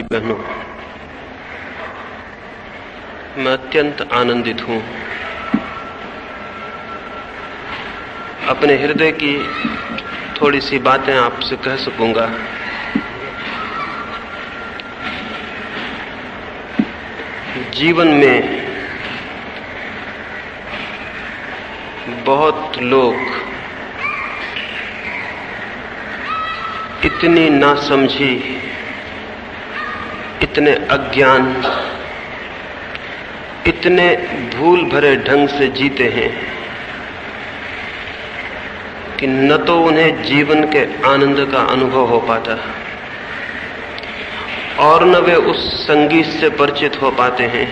बहनों, मैं अत्यंत आनंदित हूं अपने हृदय की थोड़ी सी बातें आपसे कह सकूंगा। जीवन में बहुत लोग इतनी नासमझी, इतने अज्ञान, इतने भूल भरे ढंग से जीते हैं कि न तो उन्हें जीवन के आनंद का अनुभव हो पाता और न वे उस संगीत से परिचित हो पाते हैं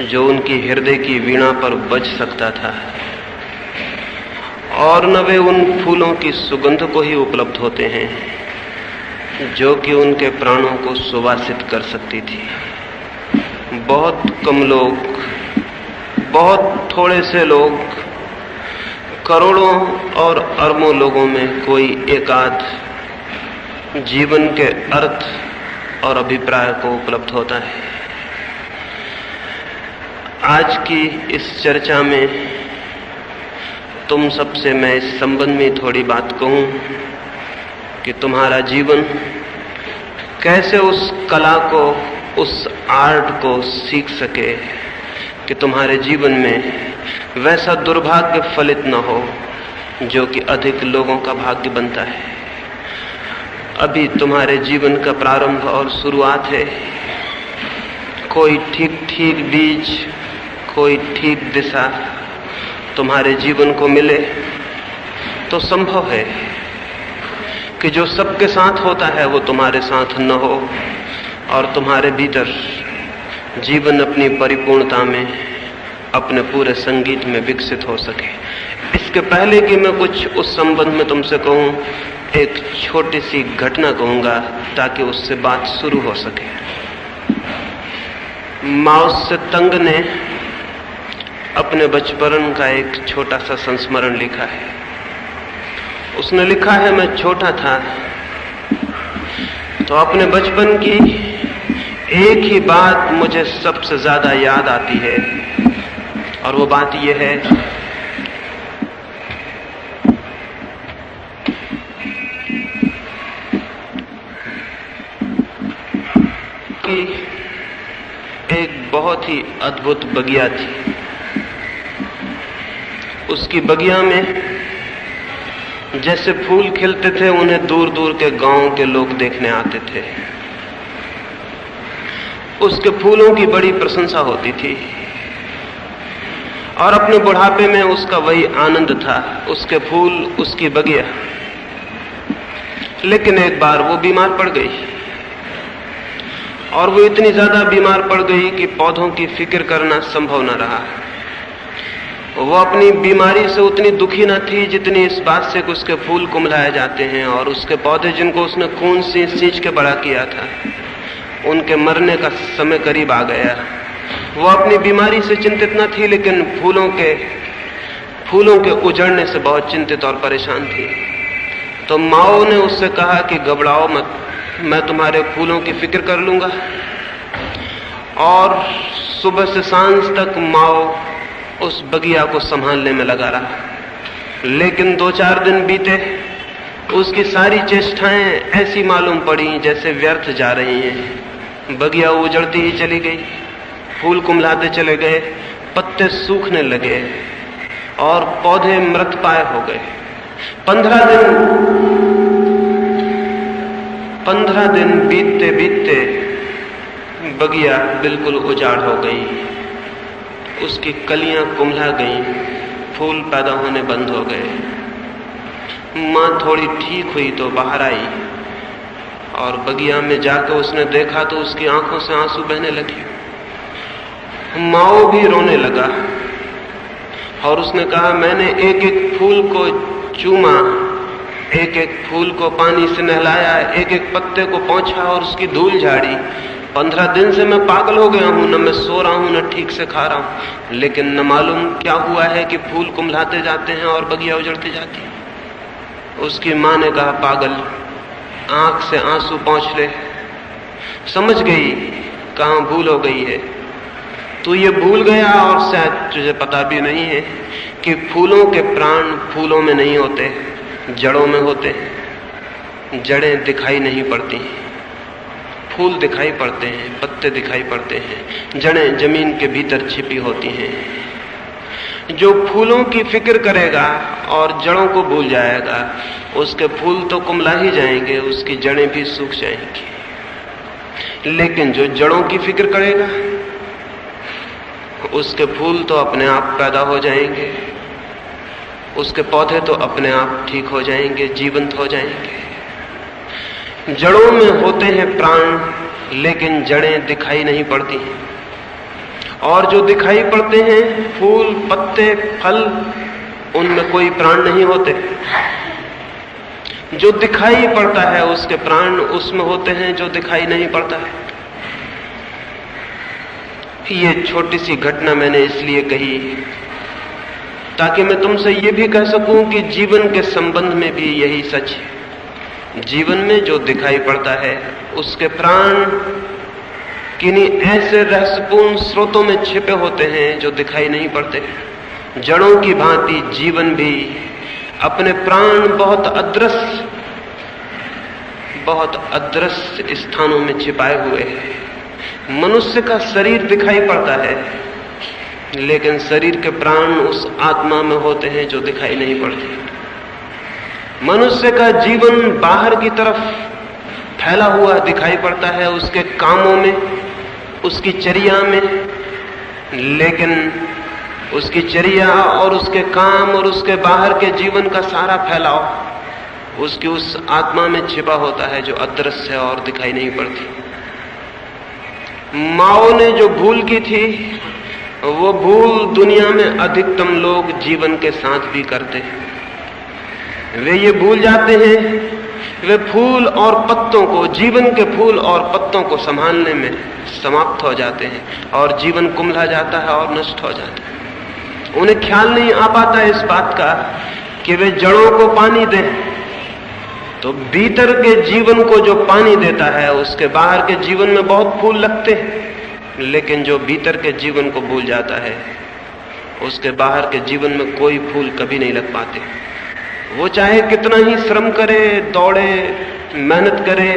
जो उनकी हृदय की वीणा पर बज सकता था, और न वे उन फूलों की सुगंध को ही उपलब्ध होते हैं जो कि उनके प्राणों को सुवासित कर सकती थी। बहुत कम लोग, बहुत थोड़े से लोग, करोड़ों और अरबों लोगों में कोई एकाध जीवन के अर्थ और अभिप्राय को उपलब्ध होता है। आज की इस चर्चा में तुम सबसे मैं इस संबंध में थोड़ी बात कहूं कि तुम्हारा जीवन कैसे उस कला को, उस आर्ट को सीख सके कि तुम्हारे जीवन में वैसा दुर्भाग्य फलित न हो जो कि अधिक लोगों का भाग्य बनता है। अभी तुम्हारे जीवन का प्रारंभ और शुरुआत है। कोई ठीक ठीक बीज, कोई ठीक दिशा तुम्हारे जीवन को मिले तो संभव है कि जो सबके साथ होता है वो तुम्हारे साथ न हो और तुम्हारे भीतर जीवन अपनी परिपूर्णता में, अपने पूरे संगीत में विकसित हो सके। इसके पहले कि मैं कुछ उस संबंध में तुमसे कहूं, एक छोटी सी घटना कहूंगा ताकि उससे बात शुरू हो सके। माओ से तंग ने अपने बचपन का एक छोटा सा संस्मरण लिखा है। उसने लिखा है, मैं छोटा था तो अपने बचपन की एक ही बात मुझे सबसे ज्यादा याद आती है, और वो बात ये है कि एक बहुत ही अद्भुत बगिया थी। उसकी बगिया में जैसे फूल खिलते थे, उन्हें दूर दूर के गांव के लोग देखने आते थे। उसके फूलों की बड़ी प्रशंसा होती थी और अपने बुढ़ापे में उसका वही आनंद था, उसके फूल, उसकी बगिया। लेकिन एक बार वो बीमार पड़ गई, और वो इतनी ज्यादा बीमार पड़ गई कि पौधों की फिक्र करना संभव न रहा। वो अपनी बीमारी से उतनी दुखी न थी जितनी इस बात से कि उसके फूल कुम्हलाए जाते हैं और उसके पौधे जिनको उसने खून सींच के बड़ा किया था, उनके मरने का समय करीब आ गया। वो अपनी बीमारी से चिंतित न थी, लेकिन फूलों के उजड़ने से बहुत चिंतित और परेशान थी। तो माओ ने उससे कहा कि घबराओ मत, मैं तुम्हारे फूलों की फिक्र कर लूंगा। और सुबह से सांझ तक माओ उस बगिया को संभालने में लगा रहा। लेकिन 2-4 दिन बीते, उसकी सारी चेष्टाएं ऐसी मालूम पड़ी जैसे व्यर्थ जा रही हैं। बगिया उजड़ती ही चली गई, फूल कुम्हलाते चले गए, पत्ते सूखने लगे और पौधे मृतप्राय हो गए। 15 दिन बीतते बीतते बगिया बिल्कुल उजाड़ हो गई। उसकी कलियां कुम्हला गईं, फूल पैदा होने बंद हो गए। माँ थोड़ी ठीक हुई तो बाहर आई और बगिया में जाकर उसने देखा तो उसकी आंखों से आंसू बहने लगे। माओ भी रोने लगा और उसने कहा, मैंने एक एक फूल को चूमा, एक एक फूल को पानी से नहलाया, एक एक पत्ते को पोंछा और उसकी धूल झाड़ी। 15 दिन से मैं पागल हो गया हूं, न मैं सो रहा हूं, न ठीक से खा रहा हूं, लेकिन न मालूम क्या हुआ है कि फूल कुम्हलाते जाते हैं और बगिया उजड़ती जाती है। उसकी मां ने कहा, पागल, आंख से आंसू पोंछ ले, समझ गई कहां भूल हो गई है। तू ये भूल गया और शायद तुझे पता भी नहीं है कि फूलों के प्राण फूलों में नहीं होते, जड़ों में होते हैं। जड़ें दिखाई नहीं पड़ती, फूल दिखाई पड़ते हैं, पत्ते दिखाई पड़ते हैं, जड़ें जमीन के भीतर छिपी होती हैं। जो फूलों की फिक्र करेगा और जड़ों को भूल जाएगा, उसके फूल तो कुम्हला ही जाएंगे, उसकी जड़ें भी सूख जाएंगी। लेकिन जो जड़ों की फिक्र करेगा, उसके फूल तो अपने आप पैदा हो जाएंगे, उसके पौधे तो अपने आप ठीक हो जाएंगे, जीवंत हो जाएंगे। जड़ों में होते हैं प्राण, लेकिन जड़ें दिखाई नहीं पड़ती। और जो दिखाई पड़ते हैं, फूल, पत्ते, फल, उनमें कोई प्राण नहीं होते। जो दिखाई पड़ता है उसके प्राण उसमें होते हैं, जो दिखाई नहीं पड़ता है। ये छोटी सी घटना मैंने इसलिए कही ताकि मैं तुमसे ये भी कह सकूं कि जीवन के संबंध में भी यही सच है। जीवन में जो दिखाई पड़ता है उसके प्राण किन्हीं ऐसे रहस्यपूर्ण स्रोतों में छिपे होते हैं जो दिखाई नहीं पड़ते। जड़ों की भांति जीवन भी अपने प्राण बहुत अदृश्य स्थानों में छिपाए हुए है। मनुष्य का शरीर दिखाई पड़ता है, लेकिन शरीर के प्राण उस आत्मा में होते हैं जो दिखाई नहीं पड़ती। मनुष्य का जीवन बाहर की तरफ फैला हुआ दिखाई पड़ता है, उसके कामों में, उसकी चर्या में, लेकिन उसकी चर्या और उसके काम और उसके बाहर के जीवन का सारा फैलाव उसकी उस आत्मा में छिपा होता है जो अदृश्य है और दिखाई नहीं पड़ती। माओ ने जो भूल की थी, वो भूल दुनिया में अधिकतम लोग जीवन के साथ भी करते हैं। वे ये भूल जाते हैं, वे फूल और पत्तों को, जीवन के फूल और पत्तों को संभालने में समाप्त हो जाते हैं और जीवन कुम्हला जाता है और नष्ट हो जाता है। उन्हें ख्याल नहीं आ पाता इस बात का कि वे जड़ों को पानी दें, तो भीतर के जीवन को जो पानी देता है उसके बाहर के जीवन में बहुत फूल लगते हैं। लेकिन जो भीतर के जीवन को भूल जाता है उसके बाहर के जीवन में कोई फूल कभी नहीं लग पाते। वो चाहे कितना ही श्रम करे, दौड़े, मेहनत करे,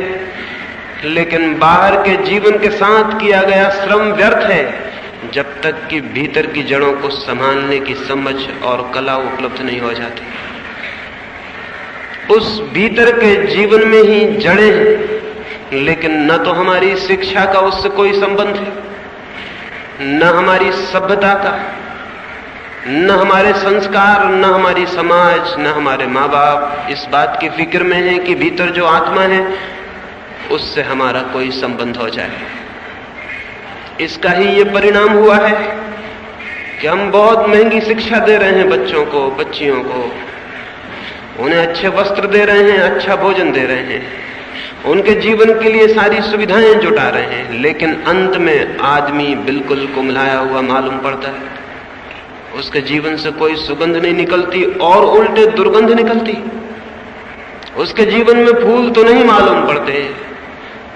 लेकिन बाहर के जीवन के साथ किया गया श्रम व्यर्थ है जब तक कि भीतर की जड़ों को संभालने की समझ और कला उपलब्ध नहीं हो जाती। उस भीतर के जीवन में ही जड़ें हैं, लेकिन न तो हमारी शिक्षा का उससे कोई संबंध है, न हमारी सभ्यता का, न हमारे संस्कार, न हमारी समाज, न हमारे माँ बाप इस बात की फिक्र में है कि भीतर जो आत्मा है उससे हमारा कोई संबंध हो जाए। इसका ही ये परिणाम हुआ है कि हम बहुत महंगी शिक्षा दे रहे हैं बच्चों को, बच्चियों को, उन्हें अच्छे वस्त्र दे रहे हैं, अच्छा भोजन दे रहे हैं, उनके जीवन के लिए सारी सुविधाएं जुटा रहे हैं, लेकिन अंत में आदमी बिल्कुल कुम्हलाया हुआ मालूम पड़ता है। उसके जीवन से कोई सुगंध नहीं निकलती और उल्टे दुर्गंध निकलती। उसके जीवन में फूल तो नहीं मालूम पड़ते,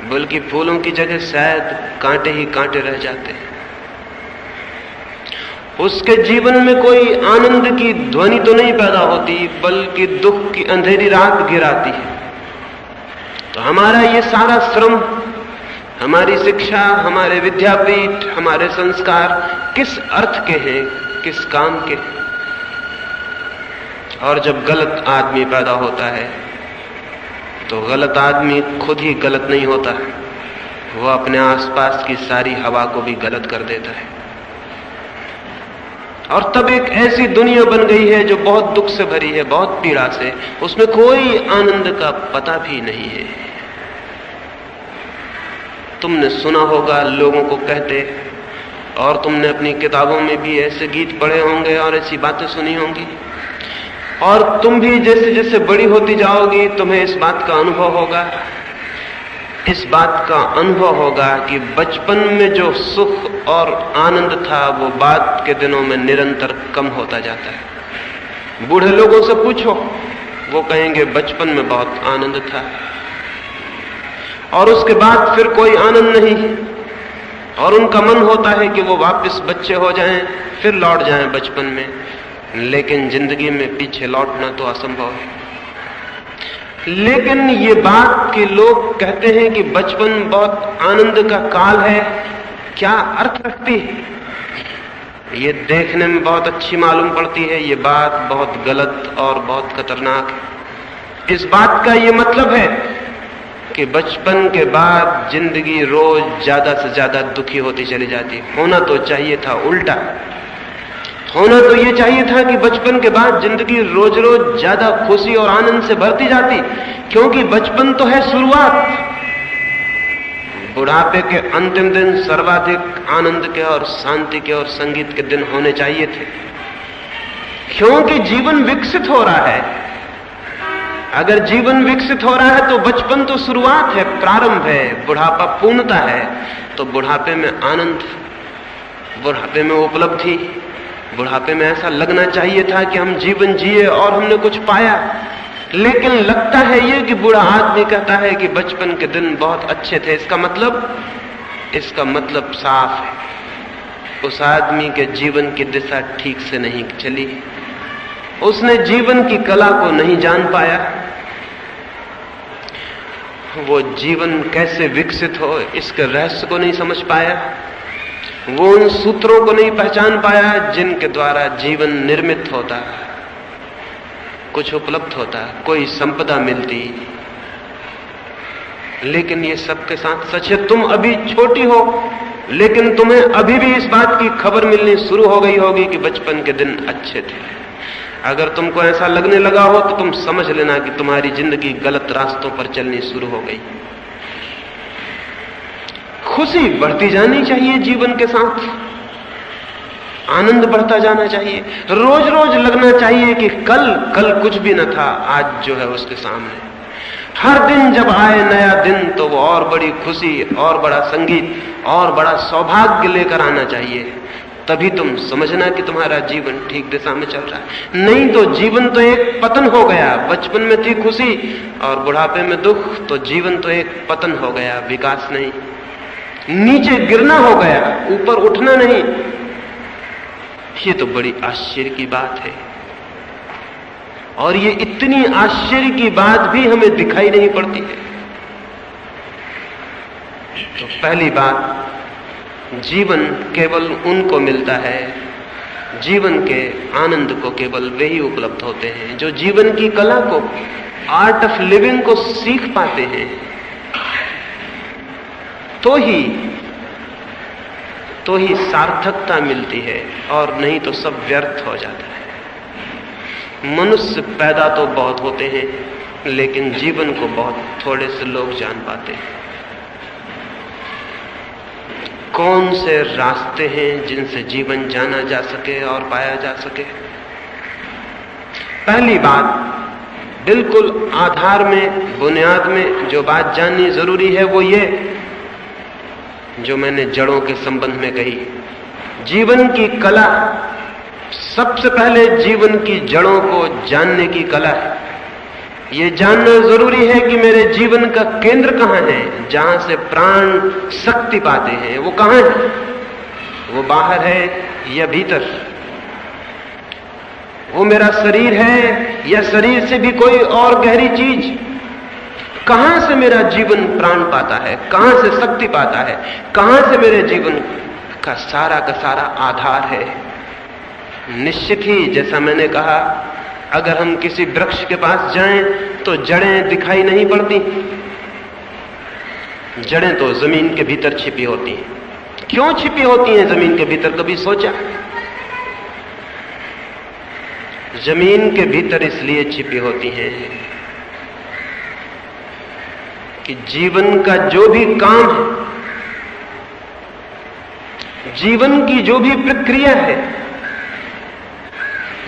बल्कि फूलों की जगह शायद कांटे ही कांटे रह जाते हैं। उसके जीवन में कोई आनंद की ध्वनि तो नहीं पैदा होती, बल्कि दुख की अंधेरी रात घिराती है। तो हमारा ये सारा श्रम, हमारी शिक्षा, हमारे विद्यापीठ, हमारे संस्कार किस अर्थ के हैं, किस काम के? और जब गलत आदमी पैदा होता है तो गलत आदमी खुद ही गलत नहीं होता, वो अपने आसपास की सारी हवा को भी गलत कर देता है। और तब एक ऐसी दुनिया बन गई है जो बहुत दुख से भरी है, बहुत पीड़ा से, उसमें कोई आनंद का पता भी नहीं है। तुमने सुना होगा लोगों को कहते, और तुमने अपनी किताबों में भी ऐसे गीत पढ़े होंगे और ऐसी बातें सुनी होंगी, और तुम भी जैसे जैसे बड़ी होती जाओगी तुम्हें इस बात का अनुभव होगा, इस बात का अनुभव होगा कि बचपन में जो सुख और आनंद था वो बाद के दिनों में निरंतर कम होता जाता है। बूढ़े लोगों से पूछो, वो कहेंगे बचपन में बहुत आनंद था, और उसके बाद फिर कोई आनंद नहीं, और उनका मन होता है कि वो वापस बच्चे हो जाएं, फिर लौट जाएं बचपन में। लेकिन जिंदगी में पीछे लौटना तो असंभव है। लेकिन ये बात कि लोग कहते हैं कि बचपन बहुत आनंद का काल है, क्या अर्थ रखती है? ये देखने में बहुत अच्छी मालूम पड़ती है। ये बात बहुत गलत और बहुत खतरनाक है। इस बात का ये मतलब है कि बचपन के बाद जिंदगी रोज ज्यादा से ज्यादा दुखी होती चली जाती है। होना तो चाहिए था उल्टा। होना तो ये चाहिए था कि बचपन के बाद जिंदगी रोज रोज ज्यादा खुशी और आनंद से भरती जाती, क्योंकि बचपन तो है शुरुआत। बुढ़ापे के अंतिम दिन सर्वाधिक आनंद के और शांति के और संगीत के दिन होने चाहिए थे, क्योंकि जीवन विकसित हो रहा है। अगर जीवन विकसित हो रहा है तो बचपन तो शुरुआत है, प्रारंभ है, बुढ़ापा पूर्णता है। तो बुढ़ापे में आनंद, बुढ़ापे में उपलब्धि, बुढ़ापे में ऐसा लगना चाहिए था कि हम जीवन जिए और हमने कुछ पाया। लेकिन लगता है ये कि बूढ़ा आदमी कहता है कि बचपन के दिन बहुत अच्छे थे। इसका मतलब साफ है, उस आदमी के जीवन की दिशा ठीक से नहीं चली। उसने जीवन की कला को नहीं जान पाया। वो जीवन कैसे विकसित हो इसके रहस्य को नहीं समझ पाया। वो उन सूत्रों को नहीं पहचान पाया जिनके द्वारा जीवन निर्मित होता, कुछ उपलब्ध होता, कोई संपदा मिलती। लेकिन ये सबके साथ सच है। तुम अभी छोटी हो, लेकिन तुम्हें अभी भी इस बात की खबर मिलनी शुरू हो गई होगी कि बचपन के दिन अच्छे थे। अगर तुमको ऐसा लगने लगा हो तो तुम समझ लेना कि तुम्हारी जिंदगी गलत रास्तों पर चलनी शुरू हो गई। खुशी बढ़ती जानी चाहिए, जीवन के साथ आनंद बढ़ता जाना चाहिए। रोज रोज लगना चाहिए कि कल कुछ भी न था, आज जो है उसके सामने। हर दिन जब आए नया दिन तो वो और बड़ी खुशी और बड़ा संगीत और बड़ा सौभाग्य लेकर आना चाहिए। तभी तुम समझना कि तुम्हारा जीवन ठीक दिशा में चल रहा है। नहीं तो जीवन तो एक पतन हो गया। बचपन में थी खुशी और बुढ़ापे में दुख, तो जीवन तो एक पतन हो गया, विकास नहीं, नीचे गिरना हो गया, ऊपर उठना नहीं। ये तो बड़ी आश्चर्य की बात है, और ये इतनी आश्चर्य की बात भी हमें दिखाई नहीं पड़ती है। तो पहली बात, जीवन केवल उनको मिलता है, जीवन के आनंद को केवल वे ही उपलब्ध होते हैं जो जीवन की कला को, आर्ट ऑफ लिविंग को सीख पाते हैं। तो ही सार्थकता मिलती है, और नहीं तो सब व्यर्थ हो जाता है। मनुष्य पैदा तो बहुत होते हैं, लेकिन जीवन को बहुत थोड़े से लोग जान पाते हैं। कौन से रास्ते हैं जिनसे जीवन जाना जा सके और पाया जा सके? पहली बात, बिल्कुल आधार में, बुनियाद में जो बात जाननी जरूरी है वो ये जो मैंने जड़ों के संबंध में कही। जीवन की कला, सबसे पहले जीवन की जड़ों को जानने की कला है। ये जानना जरूरी है कि मेरे जीवन का केंद्र कहां है, जहां से प्राण शक्ति पाते हैं। वो कहां है? वो बाहर है या भीतर? वो मेरा शरीर है या शरीर से भी कोई और गहरी चीज? कहां से मेरा जीवन प्राण पाता है, कहां से शक्ति पाता है, कहां से मेरे जीवन का सारा आधार है? निश्चित ही, जैसा मैंने कहा, अगर हम किसी वृक्ष के पास जाएं तो जड़ें दिखाई नहीं पड़ती। जड़ें तो जमीन के भीतर छिपी होती हैं। क्यों छिपी होती हैं जमीन के भीतर, कभी सोचा? जमीन के भीतर इसलिए छिपी होती हैं कि जीवन का जो भी काम है, जीवन की जो भी प्रक्रिया है,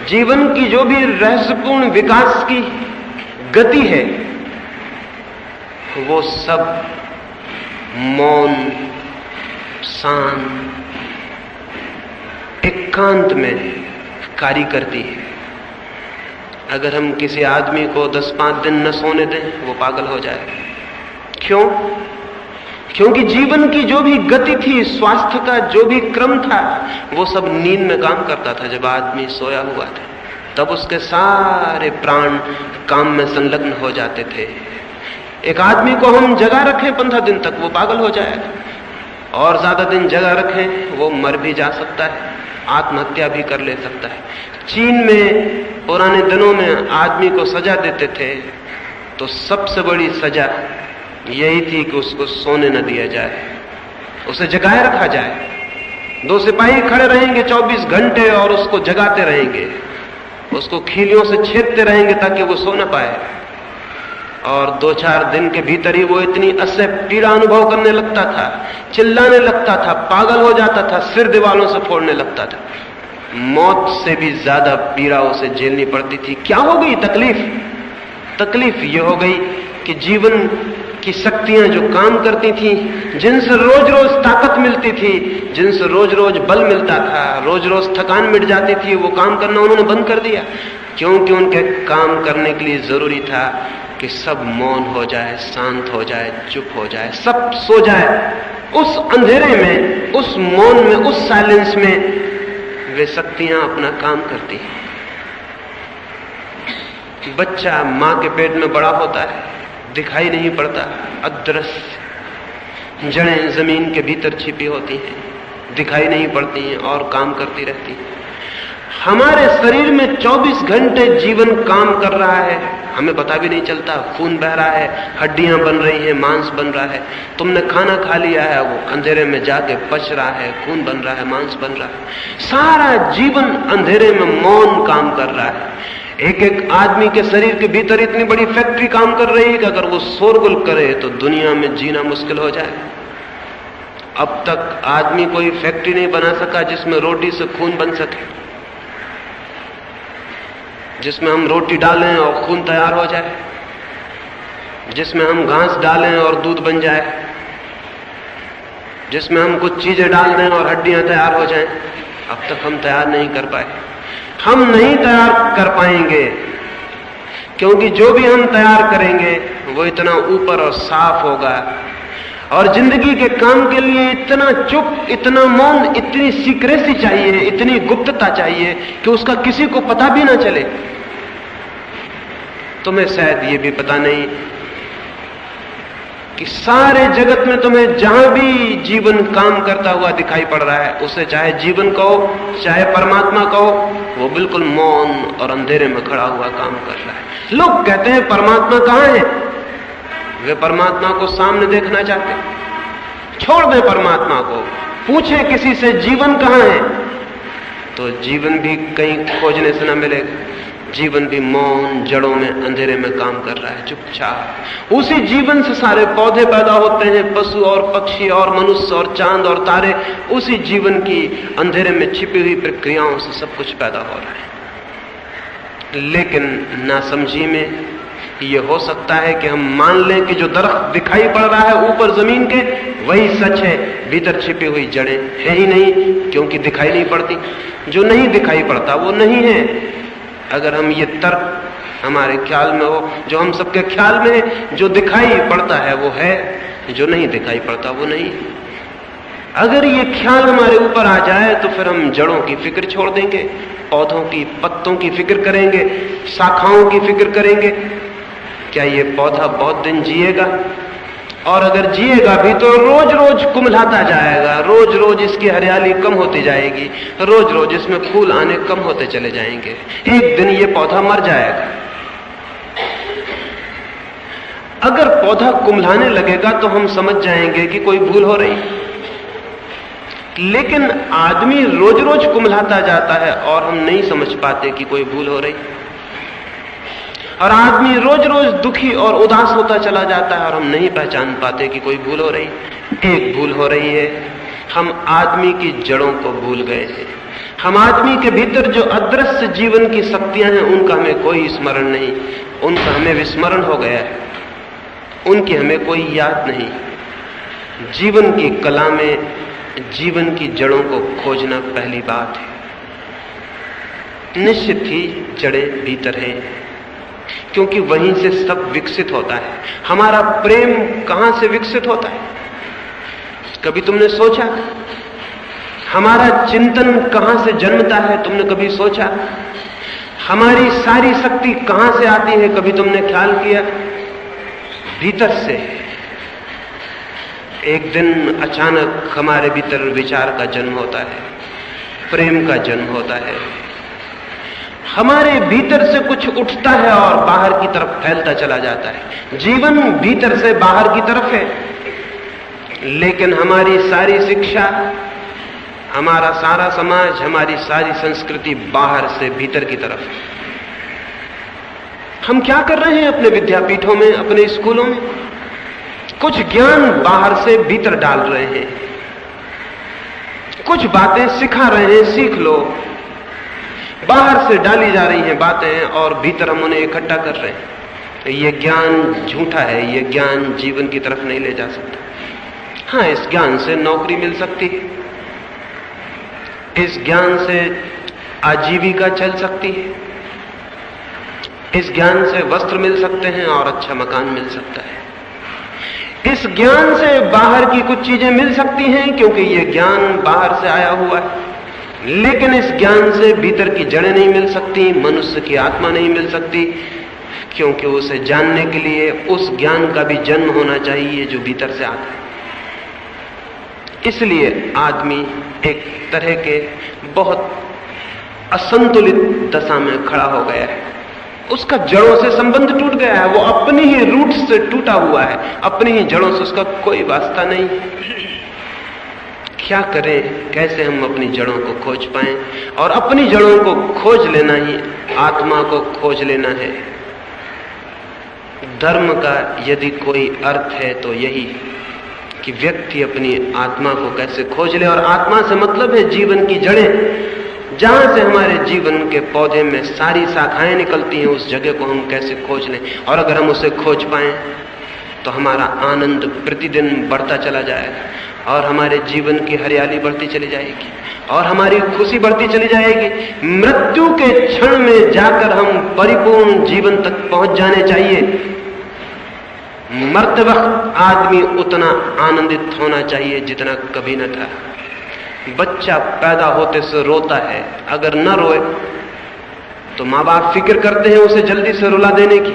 जीवन की जो भी रहस्यपूर्ण विकास की गति है, वो सब मौन, शांत, एकांत में कार्य करती है। अगर हम किसी आदमी को 10-5 दिन न सोने दें, वो पागल हो जाएगा। क्यों? क्योंकि जीवन की जो भी गति थी, स्वास्थ्य का जो भी क्रम था, वो सब नींद में काम करता था। जब आदमी सोया हुआ था तब उसके सारे प्राण काम में संलग्न हो जाते थे। एक आदमी को हम जगा रखें 15 दिन तक, वो पागल हो जाएगा, और ज्यादा दिन जगा रखें वो मर भी जा सकता है, आत्महत्या भी कर ले सकता है। चीन में पुराने दिनों में आदमी को सजा देते थे तो सबसे बड़ी सजा यही थी कि उसको सोने न दिया जाए, उसे जगाए रखा जाए। 2 सिपाही खड़े रहेंगे 24 घंटे और उसको जगाते रहेंगे, उसको खीलियों से छेदते रहेंगे ताकि वो सो न पाए। और 2-4 दिन के भीतर ही वो इतनी असह्य पीड़ा अनुभव करने लगता था, चिल्लाने लगता था, पागल हो जाता था, सिर दीवारों से फोड़ने लगता था। मौत से भी ज्यादा पीड़ा उसे झेलनी पड़ती थी। क्या हो गई तकलीफ ये हो गई कि जीवन की शक्तियां जो काम करती थी, जिनसे रोज रोज ताकत मिलती थी, जिनसे रोज रोज बल मिलता था, रोज रोज थकान मिट जाती थी, वो काम करना उन्होंने बंद कर दिया। क्योंकि उनके काम करने के लिए जरूरी था कि सब मौन हो जाए, शांत हो जाए, चुप हो जाए, सब सो जाए। उस अंधेरे में, उस मौन में, उस साइलेंस में वे शक्तियां अपना काम करती हैं। बच्चा मां के पेट में बड़ा होता है, दिखाई नहीं पड़ता, अदृश्य जड़ें जमीन के भीतर छिपी होती हैं, दिखाई नहीं पड़ती हैं और काम करती रहती हैं। हमारे शरीर में 24 घंटे जीवन काम कर रहा है, हमें पता भी नहीं चलता। खून बह रहा है, हड्डियां बन रही हैं, मांस बन रहा है। तुमने खाना खा लिया है, वो अंधेरे में जाके पच रहा है, खून बन रहा है, मांस बन रहा है। सारा जीवन अंधेरे में मौन काम कर रहा है। एक एक आदमी के शरीर के भीतर इतनी बड़ी फैक्ट्री काम कर रही है कि अगर वो शोरगुल करे तो दुनिया में जीना मुश्किल हो जाए। अब तक आदमी कोई फैक्ट्री नहीं बना सका जिसमें रोटी से खून बन सके, जिसमें हम रोटी डालें और खून तैयार हो जाए, जिसमें हम घास डालें और दूध बन जाए, जिसमें हम कुछ चीजें डाल दें और हड्डियां तैयार हो जाएं। अब तक हम तैयार नहीं कर पाए। हम नहीं तैयार कर पाएंगे क्योंकि जो भी हम तैयार करेंगे वो इतना ऊपर और साफ होगा, और जिंदगी के काम के लिए इतना चुप, इतना मौन, इतनी सीक्रेसी चाहिए, इतनी गुप्तता चाहिए कि उसका किसी को पता भी ना चले। तुम्हें शायद ये भी पता नहीं कि सारे जगत में तुम्हें जहां भी जीवन काम करता हुआ दिखाई पड़ रहा है, उसे चाहे जीवन कहो चाहे परमात्मा कहो, वो बिल्कुल मौन और अंधेरे में खड़ा हुआ काम कर रहा है। लोग कहते हैं परमात्मा कहां है? वे परमात्मा को सामने देखना चाहते हैं। छोड़ दें परमात्मा को, पूछें किसी से जीवन कहां है, तो जीवन भी कहीं खोजने से न मिलेगा। जीवन भी मौन, जड़ों में, अंधेरे में काम कर रहा है, चुपचाप। उसी जीवन से सारे पौधे पैदा होते हैं, पशु और पक्षी और मनुष्य और चांद और तारे। उसी जीवन की अंधेरे में छिपी हुई प्रक्रियाओं से सब कुछ पैदा हो रहा है। लेकिन नासमझी में ये हो सकता है कि हम मान लें कि जो दरख्त दिखाई पड़ रहा है ऊपर जमीन के, वही सच है, भीतर छिपी हुई जड़ें है ही नहीं, क्योंकि दिखाई नहीं पड़ती। जो नहीं दिखाई पड़ता वो नहीं है। अगर हम ये तर्क हमारे ख्याल में हो, जो हम सबके ख्याल में है, जो दिखाई पड़ता है वो है, जो नहीं दिखाई पड़ता वो नहीं। अगर ये ख्याल हमारे ऊपर आ जाए तो फिर हम जड़ों की फिक्र छोड़ देंगे, पौधों की, पत्तों की फिक्र करेंगे, शाखाओं की फिक्र करेंगे। क्या ये पौधा बहुत दिन जिएगा? और अगर जिएगा भी तो रोज रोज कुम्हलाता जाएगा, रोज रोज इसकी हरियाली कम होती जाएगी, रोज रोज इसमें फूल आने कम होते चले जाएंगे। एक दिन ये पौधा मर जाएगा। अगर पौधा कुम्हलाने लगेगा तो हम समझ जाएंगे कि कोई भूल हो रही। लेकिन आदमी रोज रोज कुम्हलाता जाता है और हम नहीं समझ पाते कि कोई भूल हो रही। और आदमी रोज रोज दुखी और उदास होता चला जाता है और हम नहीं पहचान पाते कि कोई भूल हो रही। एक भूल हो रही है, हम आदमी की जड़ों को भूल गए हैं। हम आदमी के भीतर जो अदृश्य जीवन की शक्तियां हैं उनका हमें कोई स्मरण नहीं, उनका हमें विस्मरण हो गया है, उनकी हमें कोई याद नहीं। जीवन की कला में जीवन की जड़ों को खोजना पहली बात है। निश्चित ही जड़ें भीतर हैं, क्योंकि वहीं से सब विकसित होता है। हमारा प्रेम कहां से विकसित होता है? कभी तुमने सोचा हमारा चिंतन कहां से जन्मता है? तुमने कभी सोचा हमारी सारी शक्ति कहां से आती है? कभी तुमने ख्याल किया? भीतर से। एक दिन अचानक हमारे भीतर विचार का जन्म होता है, प्रेम का जन्म होता है, हमारे भीतर से कुछ उठता है और बाहर की तरफ फैलता चला जाता है। जीवन भीतर से बाहर की तरफ है, लेकिन हमारी सारी शिक्षा, हमारा सारा समाज, हमारी सारी संस्कृति बाहर से भीतर की तरफ है। हम क्या कर रहे हैं अपने विद्यापीठों में, अपने स्कूलों में? कुछ ज्ञान बाहर से भीतर डाल रहे हैं, कुछ बातें सिखा रहे हैं, सीख लो। बाहर से डाली जा रही हैं बातें और भीतर हम उन्हें इकट्ठा कर रहे हैं। ये ज्ञान झूठा है, ये ज्ञान जीवन की तरफ नहीं ले जा सकता। हाँ, इस ज्ञान से नौकरी मिल सकती है, इस ज्ञान से आजीविका चल सकती है, इस ज्ञान से वस्त्र मिल सकते हैं और अच्छा मकान मिल सकता है। इस ज्ञान से बाहर की कुछ चीजें मिल सकती हैं, क्योंकि ये ज्ञान बाहर से आया हुआ है, लेकिन इस ज्ञान से भीतर की जड़ें नहीं मिल सकती, मनुष्य की आत्मा नहीं मिल सकती, क्योंकि उसे जानने के लिए उस ज्ञान का भी जन्म होना चाहिए जो भीतर से आता है। इसलिए आदमी एक तरह के बहुत असंतुलित दशा में खड़ा हो गया है। उसका जड़ों से संबंध टूट गया है, वो अपनी ही रूट से टूटा हुआ है, अपनी ही जड़ों से उसका कोई वास्ता नहीं। क्या करें, कैसे हम अपनी जड़ों को खोज पाएं? और अपनी जड़ों को खोज लेना ही आत्मा को खोज लेना है। धर्म का यदि कोई अर्थ है तो यही कि व्यक्ति अपनी आत्मा को कैसे खोज ले। और आत्मा से मतलब है जीवन की जड़ें, जहां से हमारे जीवन के पौधे में सारी शाखाएं निकलती हैं, उस जगह को हम कैसे खोज लें। और अगर हम उसे खोज पाएं तो हमारा आनंद प्रतिदिन बढ़ता चला जाएगा और हमारे जीवन की हरियाली बढ़ती चली जाएगी और हमारी खुशी बढ़ती चली जाएगी। मृत्यु के क्षण में जाकर हम परिपूर्ण जीवन तक पहुंच जाने चाहिए। मरते वक्त आदमी उतना आनंदित होना चाहिए जितना कभी न था। बच्चा पैदा होते से रोता है, अगर न रोए तो माँ बाप फिक्र करते हैं उसे जल्दी से रुला देने की,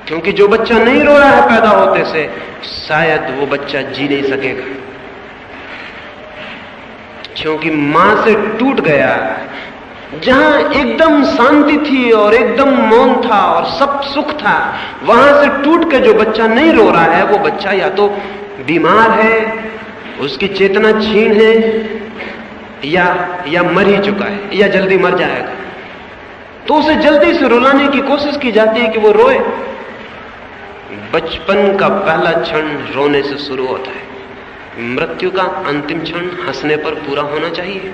क्योंकि जो बच्चा नहीं रो रहा है पैदा होते से, शायद वो बच्चा जी नहीं सकेगा, क्योंकि मां से टूट गया। जहां एकदम शांति थी और एकदम मौन था और सब सुख था, वहां से टूट के जो बच्चा नहीं रो रहा है, वो बच्चा या तो बीमार है, उसकी चेतना छीन है, या मर ही चुका है, या जल्दी मर जाएगा। तो उसे जल्दी से रुलाने की कोशिश की जाती है कि वो रोए। बचपन का पहला क्षण रोने से शुरू होता है। मृत्यु का अंतिम क्षण हंसने पर पूरा होना चाहिए।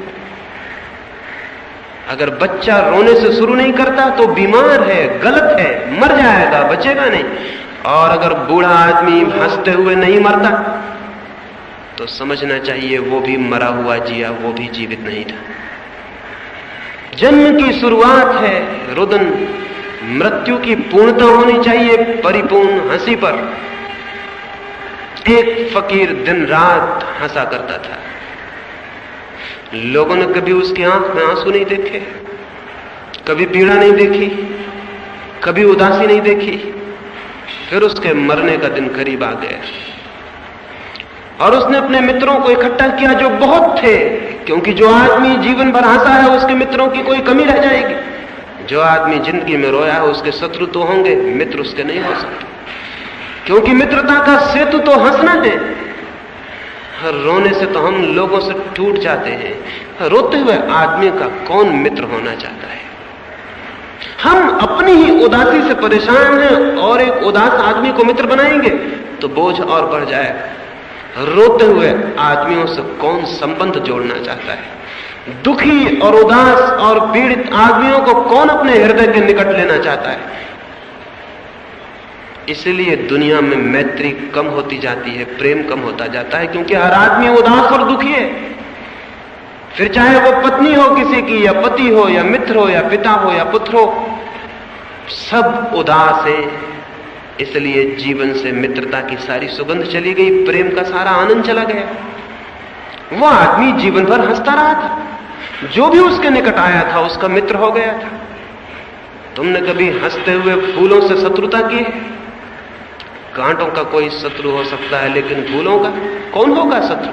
अगर बच्चा रोने से शुरू नहीं करता तो बीमार है, गलत है, मर जाएगा, बचेगा नहीं। और अगर बूढ़ा आदमी हंसते हुए नहीं मरता तो समझना चाहिए वो भी मरा हुआ जिया, वो भी जीवित नहीं था। जन्म की शुरुआत है रुदन, मृत्यु की पूर्णता होनी चाहिए परिपूर्ण हंसी पर। एक फकीर दिन रात हंसा करता था। लोगों ने कभी उसकी आंख में आंसू नहीं देखे, कभी पीड़ा नहीं देखी, कभी उदासी नहीं देखी। फिर उसके मरने का दिन करीब आ गया और उसने अपने मित्रों को इकट्ठा किया, जो बहुत थे, क्योंकि जो आदमी जीवन भर हंसा है उसके मित्रों की कोई कमी रह जाएगी। जो आदमी जिंदगी में रोया है उसके शत्रु तो होंगे, मित्र उसके नहीं हो सकते, क्योंकि मित्रता का सेतु तो हंसना है। रोने से तो हम लोगों से टूट जाते हैं। रोते हुए आदमी का कौन मित्र होना चाहता है? हम अपनी ही उदासी से परेशान हैं और एक उदास आदमी को मित्र बनाएंगे तो बोझ और बढ़ जाएगा। रोते हुए आदमियों से कौन संबंध जोड़ना चाहता है? दुखी और उदास और पीड़ित आदमियों को कौन अपने हृदय के निकट लेना चाहता है? इसलिए दुनिया में मैत्री कम होती जाती है, प्रेम कम होता जाता है, क्योंकि हर आदमी उदास और दुखी है। फिर चाहे वो पत्नी हो किसी की, या पति हो, या मित्र हो, या पिता हो, या पुत्र हो, सब उदास है, इसलिए जीवन से मित्रता की सारी सुगंध चली गई, प्रेम का सारा आनंद चला गया। वो आदमी जीवन भर हंसता रहा था, जो भी उसके निकट आया था उसका मित्र हो गया था। तुमने कभी हंसते हुए फूलों से शत्रुता की है? कांटों का कोई शत्रु हो सकता है, लेकिन फूलों का कौन होगा शत्रु?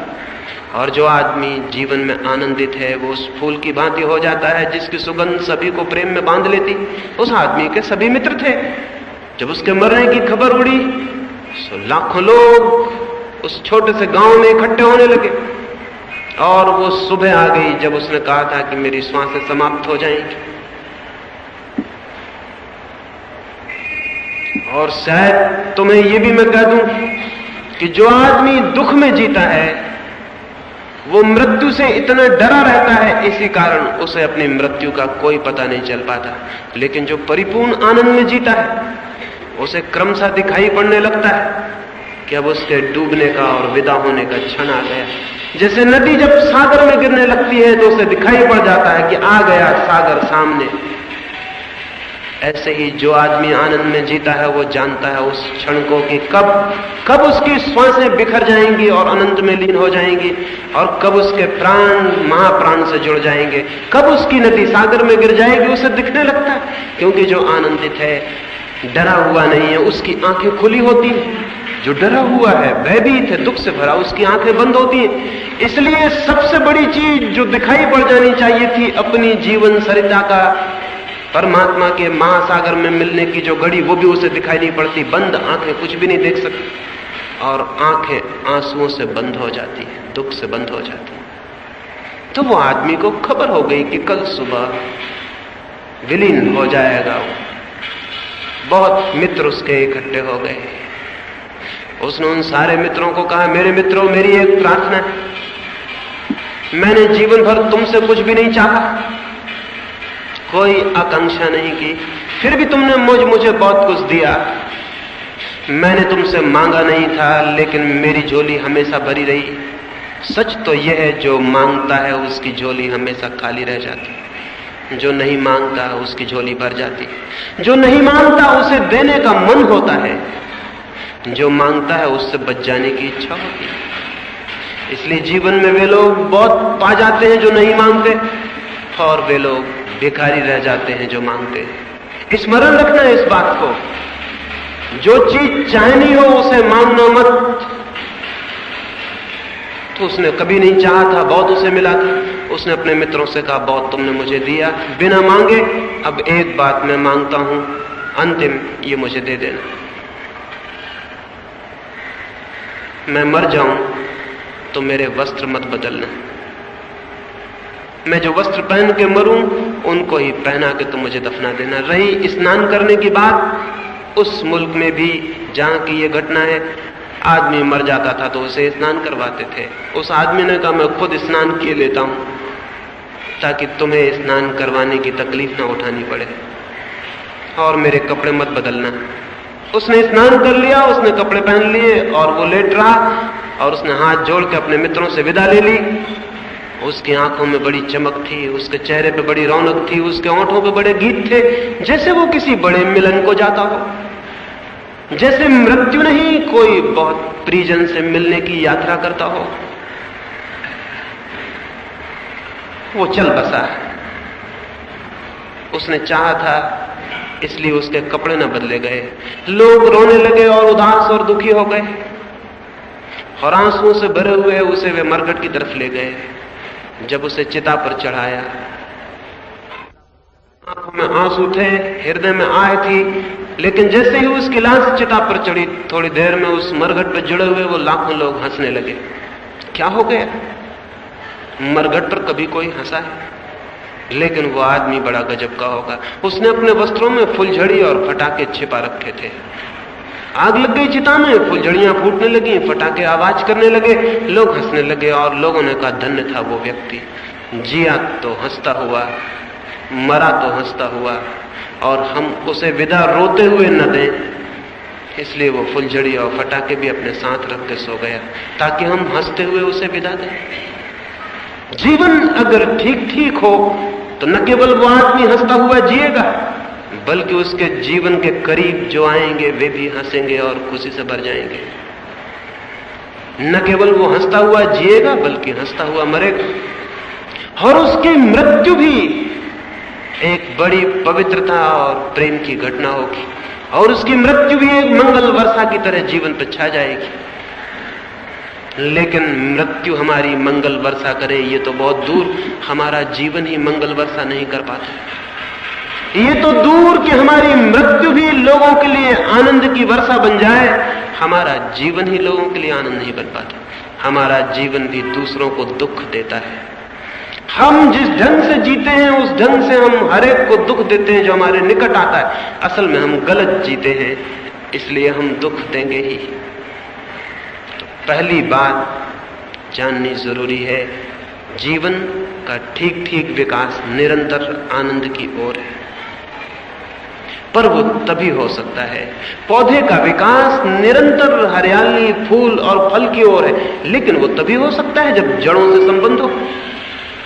और जो आदमी जीवन में आनंदित है वो उस फूल की भांति हो जाता है जिसकी सुगंध सभी को प्रेम में बांध लेती। उस आदमी के सभी मित्र थे। जब उसके मरने की खबर उड़ी तो लाखों लोग उस छोटे से गांव में इकट्ठे होने लगे, और वो सुबह आ गई जब उसने कहा था कि मेरी श्वासें समाप्त हो जाएंगी। और शायद तुम्हें ये भी मैं कह दूं कि जो आदमी दुख में जीता है वो मृत्यु से इतना डरा रहता है, इसी कारण उसे अपनी मृत्यु का कोई पता नहीं चल पाता। लेकिन जो परिपूर्ण आनंद में जीता है उसे क्रमशः दिखाई पड़ने लगता है कि अब उसके डूबने का और विदा होने का क्षण आ गया। जैसे नदी जब सागर में गिरने लगती है तो उसे दिखाई पड़ जाता है कि आ गया सागर सामने, ऐसे ही जो आदमी आनंद में जीता है वो जानता है उस क्षण को कि कब उसकी श्वासें बिखर जाएंगी और अनंत में लीन हो जाएंगी, और कब उसके प्राण महाप्राण से जुड़ जाएंगे, कब उसकी नदी सागर में गिर जाएगी। उसे दिखने लगता है, क्योंकि जो आनंदित है, डरा हुआ नहीं है, उसकी आंखें खुली होती हैं। जो डरा हुआ है, भयभीत है, दुख से भरा, उसकी आंखें बंद होती हैं। इसलिए सबसे बड़ी चीज जो दिखाई पड़ जानी चाहिए थी अपनी जीवन सरिता का परमात्मा के महासागर में मिलने की जो घड़ी, वो भी उसे दिखाई नहीं पड़ती। बंद आंखें कुछ भी नहीं देख सकती, और आंखें आंसुओं से बंद हो जाती है, दुख से बंद हो जाती है। तो वो आदमी को खबर हो गई कि कल सुबह विलीन हो जाएगा वो। बहुत मित्र उसके इकट्ठे हो गए। उसने उन सारे मित्रों को कहा, मेरे मित्रों, मेरी एक प्रार्थना है, मैंने जीवन भर तुमसे कुछ भी नहीं चाहा, कोई आकांक्षा नहीं की, फिर भी तुमने मुझे बहुत कुछ दिया। मैंने तुमसे मांगा नहीं था, लेकिन मेरी झोली हमेशा भरी रही। सच तो यह है, जो मांगता है उसकी झोली हमेशा खाली रह जाती, जो नहीं मांगता उसकी झोली भर जाती। जो नहीं मांगता उसे देने का मन होता है, जो मांगता है उससे बच जाने की इच्छा होती है। इसलिए जीवन में वे लोग बहुत पा जाते हैं जो नहीं मांगते, और वे लोग भिखारी रह जाते हैं जो मांगते हैं। स्मरण रखना है इस बात को, जो चीज चाहनी हो उसे मांगना मत। तो उसने कभी नहीं चाहा था, बहुत उसे मिला था। उसने अपने मित्रों से कहा, बहुत तुमने मुझे दिया बिना मांगे, अब एक बात मैं मांगता हूं, अंतिम, ये मुझे दे देना। मैं मर जाऊं तो मेरे वस्त्र मत बदलना। मैं जो वस्त्र पहन के मरूं उनको ही पहना के तुम मुझे दफना देना। रही स्नान करने की बात, उस मुल्क में भी जहां की ये घटना है, आदमी मर जाता था तो उसे स्नान करवाते थे। उस आदमी ने कहा, मैं खुद स्नान किए लेता हूं ताकि तुम्हें स्नान करवाने की तकलीफ ना उठानी पड़े, और मेरे कपड़े मत बदलना। उसने स्नान कर लिया, उसने कपड़े पहन लिए और वो लेट रहा, और उसने हाथ जोड़ के अपने मित्रों से विदा ले ली। उसकी आंखों में बड़ी चमक थी, उसके चेहरे पे बड़ी रौनक थी, उसके होठों पे बड़े गीत थे, जैसे वो किसी बड़े मिलन को जाता हो, जैसे मृत्यु नहीं, कोई बहुत प्रियजन से मिलने की यात्रा करता हो। वो चल बसा। उसने चाहा था, इसलिए उसके कपड़े न बदले गए। लोग रोने लगे और उदास और दुखी हो गए, और आंसुओं से भरे हुए उसे वे मरघट की तरफ ले गए। जब उसे चिता पर चढ़ाया, आंखों में आंसू थे, हृदय में आह थी, लेकिन जैसे ही उसकी लाश चिता पर चढ़ी, थोड़ी देर में उस मरघट पर जुड़े हुए वो लाखों लोग हंसने लगे। क्या हो गया? मरघट पर कभी कोई हंसा है? लेकिन वो आदमी बड़ा गजब का होगा। उसने अपने वस्त्रों में फुलझड़ी और फटाके छिपा रखे थे। आग लग गई चिता में, फुलझड़ियां फूटने लगी, फटाके आवाज करने लगे, लोग हंसने लगे, और लोगों ने कहा, धन्य था वो व्यक्ति, जिया तो हंसता हुआ, मरा तो हंसता हुआ, और हम उसे विदा रोते हुए न दें, इसलिए वो फुलझड़ी और फटाके भी अपने साथ रख के सो गया, ताकि हम हंसते हुए उसे विदा दें। जीवन अगर ठीक ठीक हो तो न केवल वो आदमी हंसता हुआ जिएगा, बल्कि उसके जीवन के करीब जो आएंगे वे भी हंसेंगे और खुशी से भर जाएंगे। न केवल वो हंसता हुआ जिएगा बल्कि हंसता हुआ मरेगा। और उसकी मृत्यु भी एक बड़ी पवित्रता और प्रेम की घटना होगी, और उसकी मृत्यु भी एक मंगल वर्षा की तरह जीवन पर छा जाएगी। लेकिन मृत्यु हमारी मंगल वर्षा करे ये तो बहुत दूर, हमारा जीवन ही मंगल वर्षा नहीं कर पाता। ये तो दूर कि हमारी मृत्यु भी लोगों के लिए आनंद की वर्षा बन जाए, हमारा जीवन ही लोगों के लिए आनंद नहीं बन पाता। हमारा जीवन भी दूसरों को दुख देता है। हम जिस ढंग से जीते हैं उस ढंग से हम हर एक को दुख देते हैं जो हमारे निकट आता है। असल में हम गलत जीते हैं, इसलिए हम दुख देंगे ही। तो पहली बात जाननी जरूरी है, जीवन का ठीक ठीक विकास निरंतर आनंद की ओर है, पर वो तभी हो सकता है। पौधे का विकास निरंतर हरियाली, फूल और फल की ओर है, लेकिन वो तभी हो सकता है जब जड़ों से संबंध हो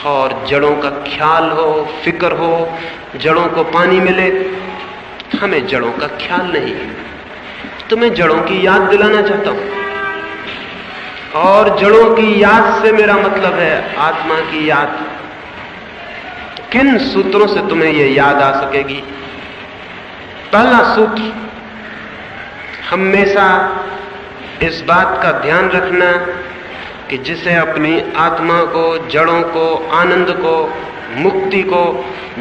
और जड़ों का ख्याल हो, फिक्र हो, जड़ों को पानी मिले। हमें जड़ों का ख्याल नहीं। तो मैं जड़ों की याद दिलाना चाहता हूं, और जड़ों की याद से मेरा मतलब है आत्मा की याद। किन सूत्रों से तुम्हें यह याद आ सकेगी? पहला सूत्र, हमेशा इस बात का ध्यान रखना कि जिसे अपनी आत्मा को, जड़ों को, आनंद को, मुक्ति को,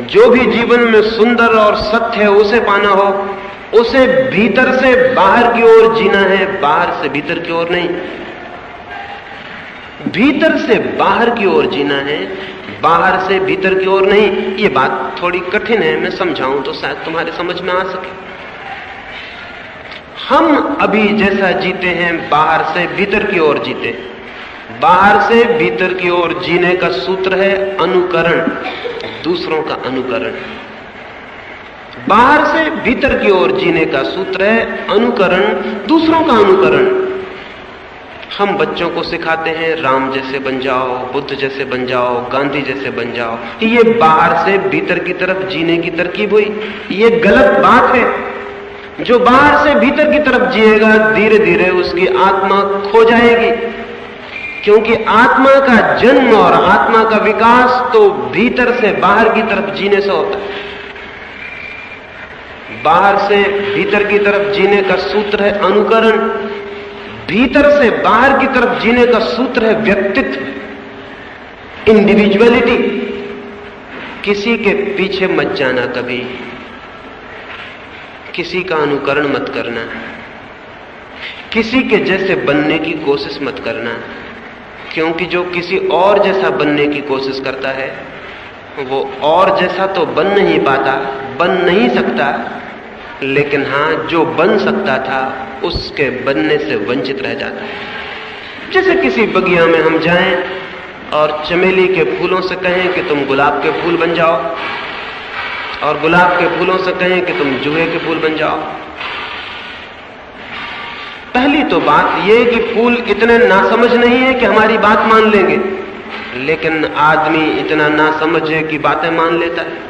जो भी जीवन में सुंदर और सत्य है उसे पाना हो, उसे भीतर से बाहर की ओर जीना है, बाहर से भीतर की ओर नहीं। भीतर से बाहर की ओर जीना है, बाहर से भीतर की ओर नहीं। ये बात थोड़ी कठिन है, मैं समझाऊं तो शायद तुम्हारे समझ में आ सके। हम अभी जैसा जीते हैं बाहर से भीतर की ओर जीते। बाहर से भीतर की ओर जीने का सूत्र है अनुकरण, दूसरों का अनुकरण। बाहर से भीतर की ओर जीने का सूत्र है अनुकरण, दूसरों का अनुकरण। हम बच्चों को सिखाते हैं राम जैसे बन जाओ, बुद्ध जैसे बन जाओ, गांधी जैसे बन जाओ। ये बाहर से भीतर की तरफ जीने की तरकीब हुई। ये गलत बात है। जो बाहर से भीतर की तरफ जिएगा धीरे धीरे उसकी आत्मा खो जाएगी, क्योंकि आत्मा का जन्म और आत्मा का विकास तो भीतर से बाहर की तरफ जीने से होता है। बाहर से भीतर की तरफ जीने का सूत्र है अनुकरण, भीतर से बाहर की तरफ जीने का सूत्र है व्यक्तित्व, इंडिविजुअलिटी। किसी के पीछे मत जाना, कभी किसी का अनुकरण मत करना, किसी के जैसे बनने की कोशिश मत करना, क्योंकि जो किसी और जैसा बनने की कोशिश करता है वो और जैसा तो बन नहीं पाता, बन नहीं सकता, लेकिन हां जो बन सकता था उसके बनने से वंचित रह जाता है। जैसे किसी बगिया में हम जाएं और चमेली के फूलों से कहें कि तुम गुलाब के फूल बन जाओ, और गुलाब के फूलों से कहें कि तुम जूहे के फूल बन जाओ। पहली तो बात यह कि फूल इतने नासमझ नहीं है कि हमारी बात मान लेंगे, लेकिन आदमी इतना नासमझ है कि बातें मान लेता है।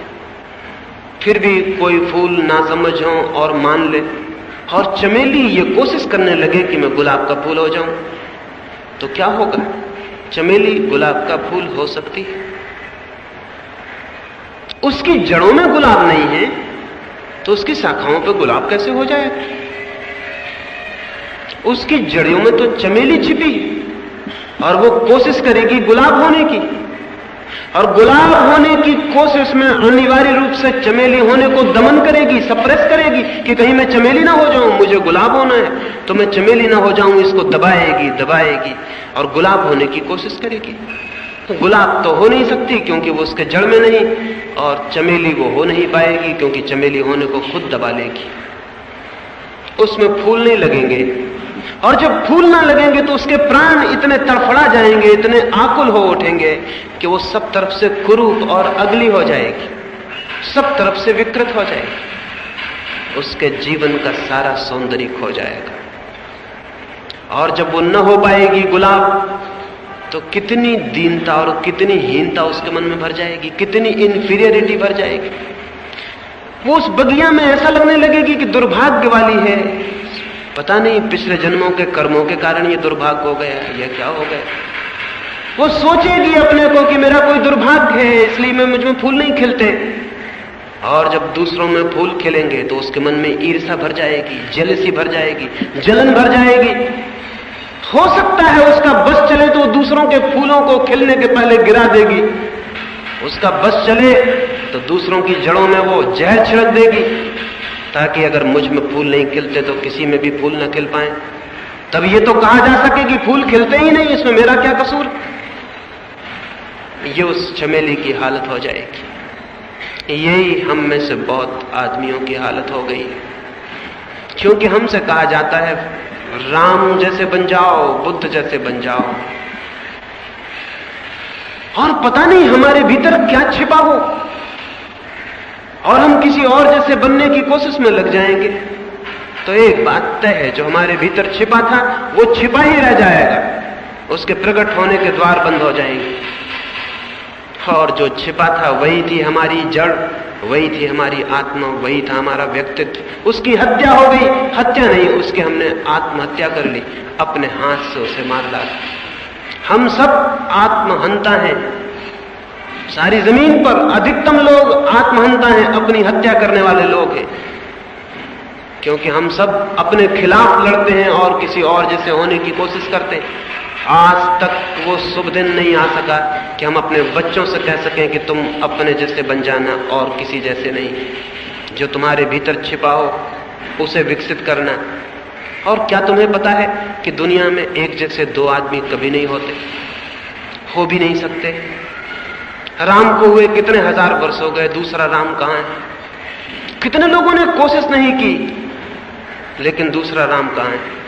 फिर भी कोई फूल नासमझ हो और मान ले, और चमेली ये कोशिश करने लगे कि मैं गुलाब का फूल हो जाऊं, तो क्या होगा? चमेली गुलाब का फूल हो सकती है? उसकी जड़ों में गुलाब नहीं है तो उसकी शाखाओं पर गुलाब कैसे हो जाएगा? उसकी जड़ों में तो चमेली छिपी है और वो कोशिश करेगी गुलाब होने की, और गुलाब होने की कोशिश में अनिवार्य रूप से चमेली होने को दमन करेगी, सप्रेस करेगी कि कहीं मैं चमेली ना हो जाऊं, मुझे गुलाब होना है तो मैं चमेली ना हो जाऊं। इसको दबाएगी दबाएगी और गुलाब होने की कोशिश करेगी। तो गुलाब तो हो नहीं सकती क्योंकि वो उसके जड़ में नहीं, और चमेली वो हो नहीं पाएगी क्योंकि चमेली होने को खुद दबा लेगी। उसमें फूल नहीं लगेंगे, और जब फूल ना लगेंगे तो उसके प्राण इतने तड़फड़ा जाएंगे, इतने आकुल हो उठेंगे कि वो सब तरफ से कुरूप और अगली हो जाएगी, सब तरफ से विकृत हो जाएगी। उसके जीवन का सारा सौंदर्य खो जाएगा। और जब वो न हो पाएगी गुलाब, तो कितनी दीनता और कितनी हीनता उसके मन में भर जाएगी, कितनी इंफीरियरिटी भर जाएगी। वो उस बगिया में ऐसा लगने लगेगी कि दुर्भाग्य वाली है, पता नहीं पिछले जन्मों के कर्मों के कारण ये दुर्भाग्य हो गया, ये क्या हो गया। वो सोचेगी अपने को कि मेरा कोई दुर्भाग्य है, इसलिए मुझ में फूल नहीं खिलते। और जब दूसरों में फूल खिलेंगे तो उसके मन में ईर्ष्या भर जाएगी, जेलसी भर जाएगी, जलन भर जाएगी। हो सकता है उसका बस चले तो दूसरों के फूलों को खिलने के पहले गिरा देगी। उसका बस चले तो दूसरों की जड़ों में वो जहर छिड़क देगी, ताकि अगर मुझ में फूल नहीं खिलते तो किसी में भी फूल न खिल पाए। तब ये तो कहा जा सके कि फूल खिलते ही नहीं, इसमें मेरा क्या कसूर। ये उस चमेली की हालत हो जाएगी। यही हम में से बहुत आदमियों की हालत हो गई है, क्योंकि हमसे कहा जाता है राम जैसे बन जाओ, बुद्ध जैसे बन जाओ, और पता नहीं हमारे भीतर क्या छिपा हो, और हम किसी और जैसे बनने की कोशिश में लग जाएंगे। तो एक बात तय है, जो हमारे भीतर छिपा था वो छिपा ही रह जाएगा, उसके प्रकट होने के द्वार बंद हो जाएंगे। और जो छिपा था वही थी हमारी जड़, वही थी हमारी आत्मा, वही था हमारा व्यक्तित्व। उसकी हत्या हो गई, हत्या नहीं, उसके हमने आत्महत्या कर ली, अपने हाथ से उसे मार डाला। हम सब आत्महंता हैं। सारी जमीन पर अधिकतम लोग आत्महंता हैं, अपनी हत्या करने वाले लोग हैं, क्योंकि हम सब अपने खिलाफ लड़ते हैं और किसी और जैसे होने की कोशिश करते हैं। आज तक वो शुभ दिन नहीं आ सका कि हम अपने बच्चों से कह सकें कि तुम अपने जैसे बन जाना और किसी जैसे नहीं। जो तुम्हारे भीतर छिपा हो उसे विकसित करना। और क्या तुम्हें पता है कि दुनिया में एक जैसे दो आदमी कभी नहीं होते, हो भी नहीं सकते। राम को हुए कितने हजार वर्ष हो गए, दूसरा राम कहां है? कितने लोगों ने कोशिश नहीं की, लेकिन दूसरा राम कहां है?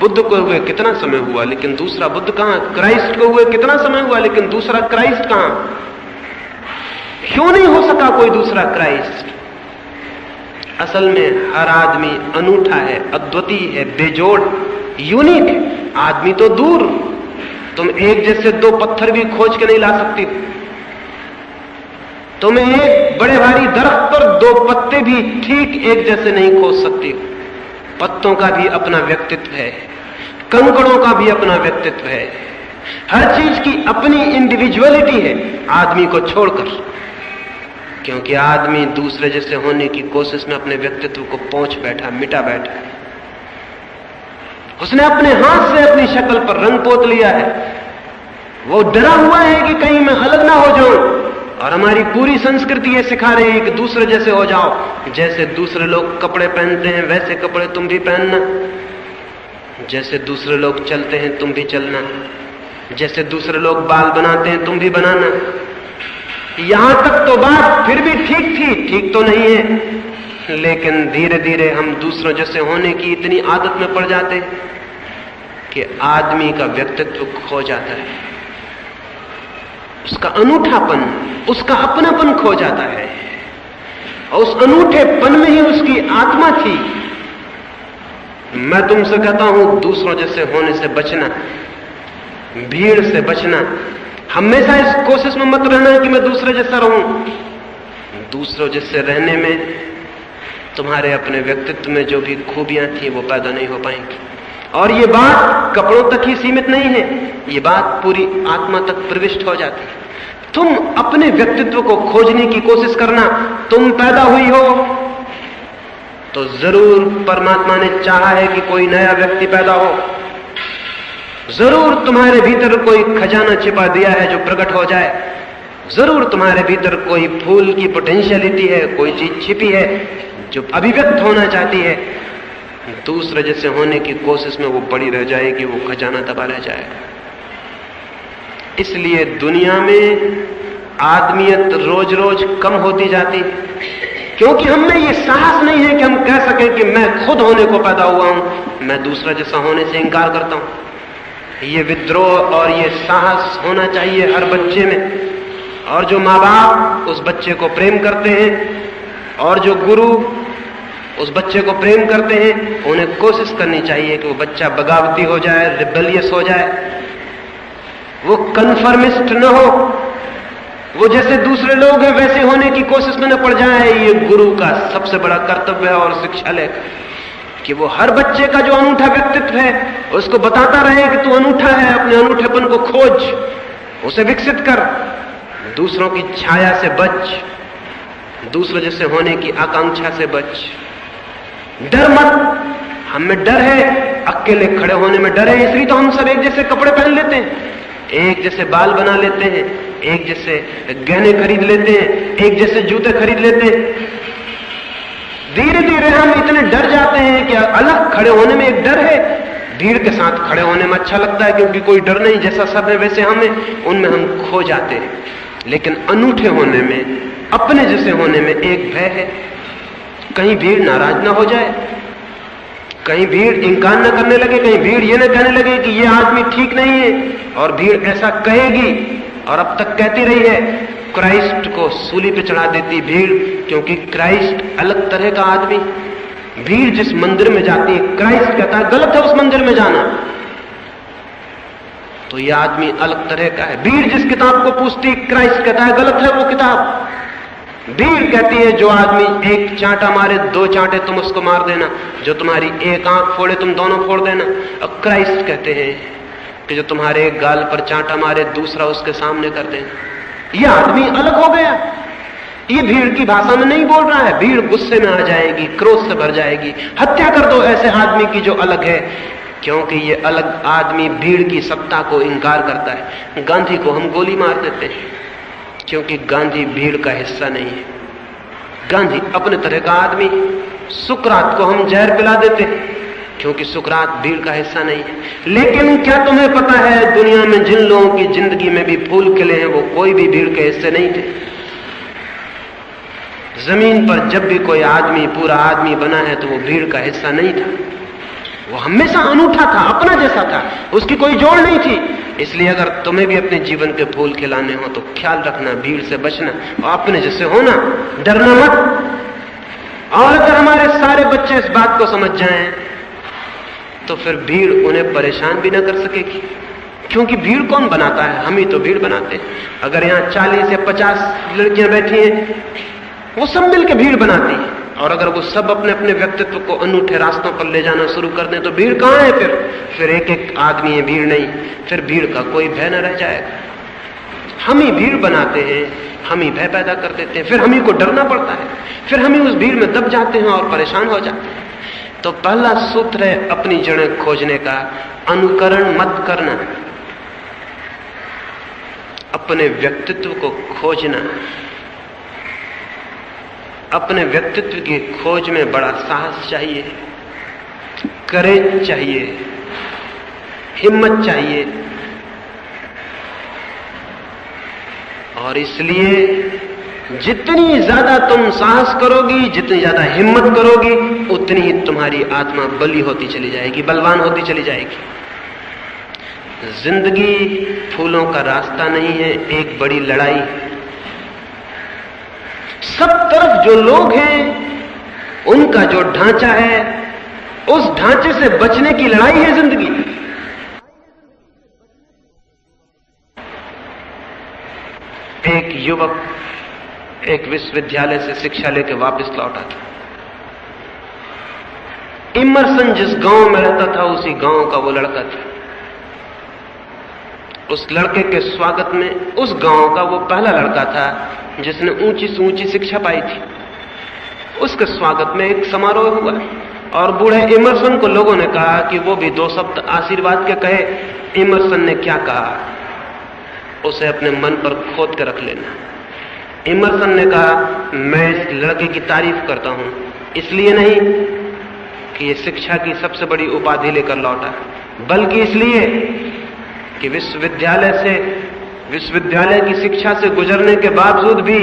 बुद्ध को हुए कितना समय हुआ, लेकिन दूसरा बुद्ध कहां? क्राइस्ट को हुए कितना समय हुआ, लेकिन दूसरा क्राइस्ट कहां? क्यों नहीं हो सका कोई दूसरा क्राइस्ट? असल में हर आदमी अनूठा है, अद्वितीय है, बेजोड़, यूनिक है। आदमी तो दूर, तुम एक जैसे दो पत्थर भी खोज के नहीं ला सकती। तुम एक बड़े भारी दरख्त पर दो पत्ते भी ठीक एक जैसे नहीं खोज सकती। पत्तों का भी अपना व्यक्तित्व है, कंकड़ों का भी अपना व्यक्तित्व है, हर चीज की अपनी इंडिविजुअलिटी है, आदमी को छोड़कर। क्योंकि आदमी दूसरे जैसे होने की कोशिश में अपने व्यक्तित्व को पोंछ बैठा, मिटा बैठा है। उसने अपने हाथ से अपनी शक्ल पर रंग पोत लिया है। वो डरा हुआ है कि कहीं मैं अलग ना हो जाऊं। और हमारी पूरी संस्कृति ये सिखा रही है कि दूसरे जैसे हो जाओ। जैसे दूसरे लोग कपड़े पहनते हैं वैसे कपड़े तुम भी पहनना, जैसे दूसरे लोग चलते हैं तुम भी चलना, जैसे दूसरे लोग बाल बनाते हैं तुम भी बनाना। यहां तक तो बात फिर भी ठीक थी, ठीक तो नहीं है, लेकिन धीरे धीरे हम दूसरों जैसे होने की इतनी आदत में पड़ जाते हैं कि आदमी का व्यक्तित्व खो जाता है, उसका अनूठापन, उसका अपनापन खो जाता है। और उस अनूठेपन में ही उसकी आत्मा थी। मैं तुमसे कहता हूं, दूसरों जैसे होने से बचना, भीड़ से बचना। हमेशा इस कोशिश में मत रहना कि मैं दूसरे जैसा रहूं। दूसरों जैसे रहने में तुम्हारे अपने व्यक्तित्व में जो भी खूबियां थी वो पैदा नहीं हो पाएंगी। और ये बात कपड़ों तक ही सीमित नहीं है, ये बात पूरी आत्मा तक प्रविष्ट हो जाती है। तुम अपने व्यक्तित्व को खोजने की कोशिश करना। तुम पैदा हुई हो तो जरूर परमात्मा ने चाहा है कि कोई नया व्यक्ति पैदा हो। जरूर तुम्हारे भीतर कोई खजाना छिपा दिया है जो प्रकट हो जाए। जरूर तुम्हारे भीतर कोई फूल की पोटेंशियलिटी है, कोई चीज छिपी है जो अभिव्यक्त होना चाहती है। दूसरे जैसे होने की कोशिश में वो पड़ी रह जाएगी, वो खजाना दबा रह जाएगा। इसलिए दुनिया में आदमियत रोज रोज कम होती जाती है, क्योंकि हम में ये साहस नहीं है कि हम कह सकें कि मैं खुद होने को पैदा हुआ हूं, मैं दूसरा जैसा होने से इंकार करता हूं। ये विद्रोह और ये साहस होना चाहिए हर बच्चे में। और जो माँ बाप उस बच्चे को प्रेम करते हैं और जो गुरु उस बच्चे को प्रेम करते हैं, उन्हें कोशिश करनी चाहिए कि वो बच्चा बगावती हो जाए, रिबेलियस हो जाए, वो कन्फर्मिस्ट न हो, वो जैसे दूसरे लोग हैं वैसे होने की कोशिश में न पड़ जाए। ये गुरु का सबसे बड़ा कर्तव्य है और शिक्षालय का, कि वो हर बच्चे का जो अनूठा व्यक्तित्व है उसको बताता रहे कि तू अनूठा है, अपने अनूठेपन को खोज, उसे विकसित कर, दूसरों की छाया से बच, दूसरों जैसे होने की आकांक्षा से बच। डर मत, हम में डर है, अकेले खड़े होने में डर है, इसलिए तो हम सब एक जैसे कपड़े पहन लेते हैं, एक जैसे बाल बना लेते हैं, एक जैसे गहने खरीद लेते हैं, एक जैसे जूते खरीद लेते हैं। धीरे धीरे हम इतने डर जाते हैं कि अलग खड़े होने में एक डर है, भीड़ के साथ खड़े होने में अच्छा लगता है क्योंकि कोई डर नहीं, जैसा सब है वैसे हम हैं, उनमें हम खो जाते हैं। लेकिन अनूठे होने में, अपने जैसे होने में एक भय है, कहीं भीड़ नाराज ना हो जाए, कहीं भीड़ इंकार न करने लगे, कहीं भीड़ ये न कहने लगे कि ये आदमी ठीक नहीं है, और भीड़ ऐसा कहेगी और अब तक कहती रही है। क्राइस्ट को सूली पे चढ़ा देती भीड़, क्योंकि क्राइस्ट अलग तरह का आदमी। भीड़ जिस मंदिर में जाती है, क्राइस्ट कहता है गलत है उस मंदिर में जाना, तो यह आदमी अलग तरह का है। भीड़ जिस किताब को पूछती, क्राइस्ट कहता है गलत है वो किताब। भीड़ कहती है जो आदमी एक चांटा मारे, दो चांटे तुम उसको मार देना, जो तुम्हारी एक आंख फोड़े तुम दोनों फोड़ देना। और क्राइस्ट कहते हैं कि जो तुम्हारे एक गाल पर चांटा मारे, दूसरा उसके सामने कर देना। यह आदमी अलग हो गया। ये भीड़ की भाषा में नहीं बोल रहा है। भीड़ गुस्से में आ जाएगी, क्रोध से भर जाएगी, हत्या कर दो ऐसे आदमी की जो अलग है, क्योंकि ये अलग आदमी भीड़ की सत्ता को इंकार करता है। गांधी को हम गोली मार देते हैं क्योंकि गांधी भीड़ का हिस्सा नहीं है, गांधी अपने तरह का आदमी। सुकरात को हम जहर पिला देते हैं क्योंकि सुकरात भीड़ का हिस्सा नहीं है। लेकिन क्या तुम्हें पता है, दुनिया में जिन लोगों की जिंदगी में भी फूल खिले हैं वो कोई भी भीड़ के हिस्से नहीं थे। जमीन पर जब भी कोई आदमी पूरा आदमी बना है तो वो भीड़ का हिस्सा नहीं था, वो हमेशा अनूठा था, अपना जैसा था, उसकी कोई जोड़ नहीं थी। इसलिए अगर तुम्हें भी अपने जीवन के फूल खिलाने हो तो ख्याल रखना, भीड़ से बचना और अपने जैसे होना, डरना मत। और अगर हमारे सारे बच्चे इस बात को समझ जाएं तो फिर भीड़ उन्हें परेशान भी ना कर सकेगी, क्योंकि भीड़ कौन बनाता है, हम ही तो भीड़ बनाते हैं। अगर यहाँ 40 या 50 लड़कियां बैठी हैं, वो सब मिलकर भीड़ बनाती है, और अगर वो सब अपने अपने व्यक्तित्व को अनूठे रास्तों पर ले जाना शुरू कर दें तो भीड़ कहाँ है? फिर एक एक आदमी है, भीड़ नहीं। फिर भीड़ का कोई भय न रह जाएगा। हम ही भीड़ बनाते हैं, हम ही भय पैदा कर देते हैं, फिर हम ही को डरना पड़ता है, फिर हम ही उस भीड़ में दब जाते हैं और परेशान हो जाते हैं। तो पहला सूत्र है अपनी जड़ें खोजने का, अनुकरण मत करना, अपने व्यक्तित्व को खोजना। अपने व्यक्तित्व की खोज में बड़ा साहस चाहिए, करेज चाहिए, हिम्मत चाहिए। और इसलिए जितनी ज्यादा तुम साहस करोगी, जितनी ज्यादा हिम्मत करोगी, उतनी ही तुम्हारी आत्मा बली होती चली जाएगी, बलवान होती चली जाएगी। जिंदगी फूलों का रास्ता नहीं है, एक बड़ी लड़ाई। सब तरफ जो लोग हैं उनका जो ढांचा है, उस ढांचे से बचने की लड़ाई है जिंदगी। एक युवक एक विश्वविद्यालय से शिक्षा लेकर वापस लौटा था। इमर्सन जिस गांव में रहता था उसी गांव का वो लड़का था। उस लड़के के स्वागत में, उस गांव का वो पहला लड़का था जिसने ऊंची से ऊंची शिक्षा पाई थी। उसके स्वागत में एक समारोह हुआ और बूढ़े इमर्सन को लोगों ने कहा कि वो भी 2 शब्द आशीर्वाद के कहे। इमर्सन ने क्या कहा, उसे अपने मन पर खोद के रख लेना। इमर्सन ने कहा, मैं इस लड़के की तारीफ करता हूं, इसलिए नहीं कि ये शिक्षा की सबसे बड़ी उपाधि लेकर लौटा, बल्कि इसलिए कि विश्वविद्यालय की शिक्षा से गुजरने के बावजूद भी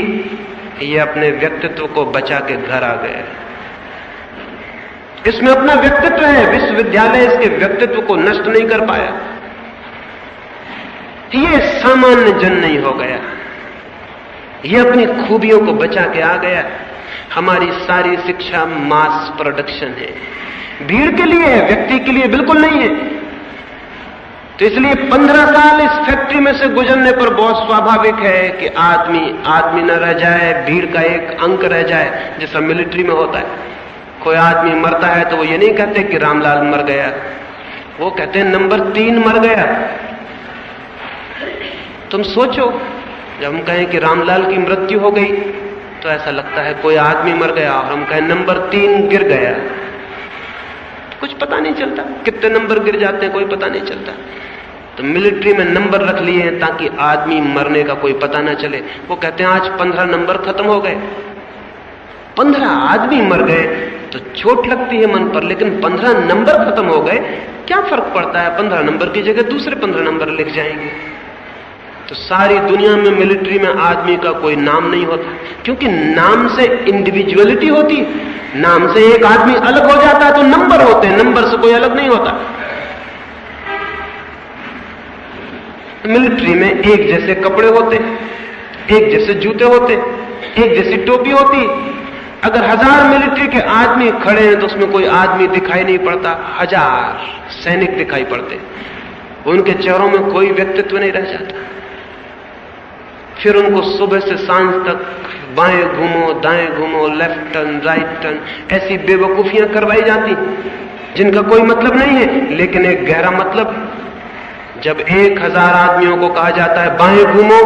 ये अपने व्यक्तित्व को बचा के घर आ गए। इसमें अपना व्यक्तित्व है, विश्वविद्यालय इसके व्यक्तित्व को नष्ट नहीं कर पाया। ये सामान्य जन नहीं हो गया, ये अपनी खूबियों को बचा के आ गया। हमारी सारी शिक्षा मास प्रोडक्शन है, भीड़ के लिए है, व्यक्ति के लिए बिल्कुल नहीं है। तो इसलिए 15 साल इस फैक्ट्री में से गुजरने पर बहुत स्वाभाविक है कि आदमी न रह जाए, भीड़ का एक अंक रह जाए, जैसा मिलिट्री में होता है। कोई आदमी मरता है तो वो ये नहीं कहते कि रामलाल मर गया, वो कहते हैं नंबर 3 मर गया। तुम सोचो, जब हम कहें कि रामलाल की मृत्यु हो गई तो ऐसा लगता है कोई आदमी मर गया, और हम कहें नंबर 3 गिर गया, कुछ पता नहीं चलता। कितने नंबर गिर जाते हैं कोई पता नहीं चलता। तो मिलिट्री में नंबर रख लिए हैं ताकि आदमी मरने का कोई पता ना चले। वो कहते हैं आज 15 नंबर खत्म हो गए। 15 आदमी मर गए तो चोट लगती है मन पर, लेकिन 15 नंबर खत्म हो गए, क्या फर्क पड़ता है? 15 नंबर की जगह दूसरे 15 नंबर लिख जाएंगे। तो सारी दुनिया में मिलिट्री में आदमी का कोई नाम नहीं होता, क्योंकि नाम से इंडिविजुअलिटी होती। नाम से एक आदमी अलग हो जाता है तो नंबर होते हैं, नंबर से कोई अलग नहीं होता। मिलिट्री में एक जैसे कपड़े होते, एक जैसे जूते होते, एक जैसी टोपी होती। अगर 1000 मिलिट्री के आदमी खड़े हैं तो उसमें कोई आदमी दिखाई नहीं पड़ता, 1000 सैनिक दिखाई पड़ते, उनके चेहरों में कोई व्यक्तित्व नहीं रह जाता। फिर उनको सुबह से सांझ तक बाएं घूमो, दाएं घूमो, लेफ्ट टर्न, राइट टर्न, ऐसी बेवकूफियां करवाई जाती जिनका कोई मतलब नहीं है, लेकिन एक गहरा मतलब। जब 1000 आदमियों को कहा जाता है बाएं घूमो,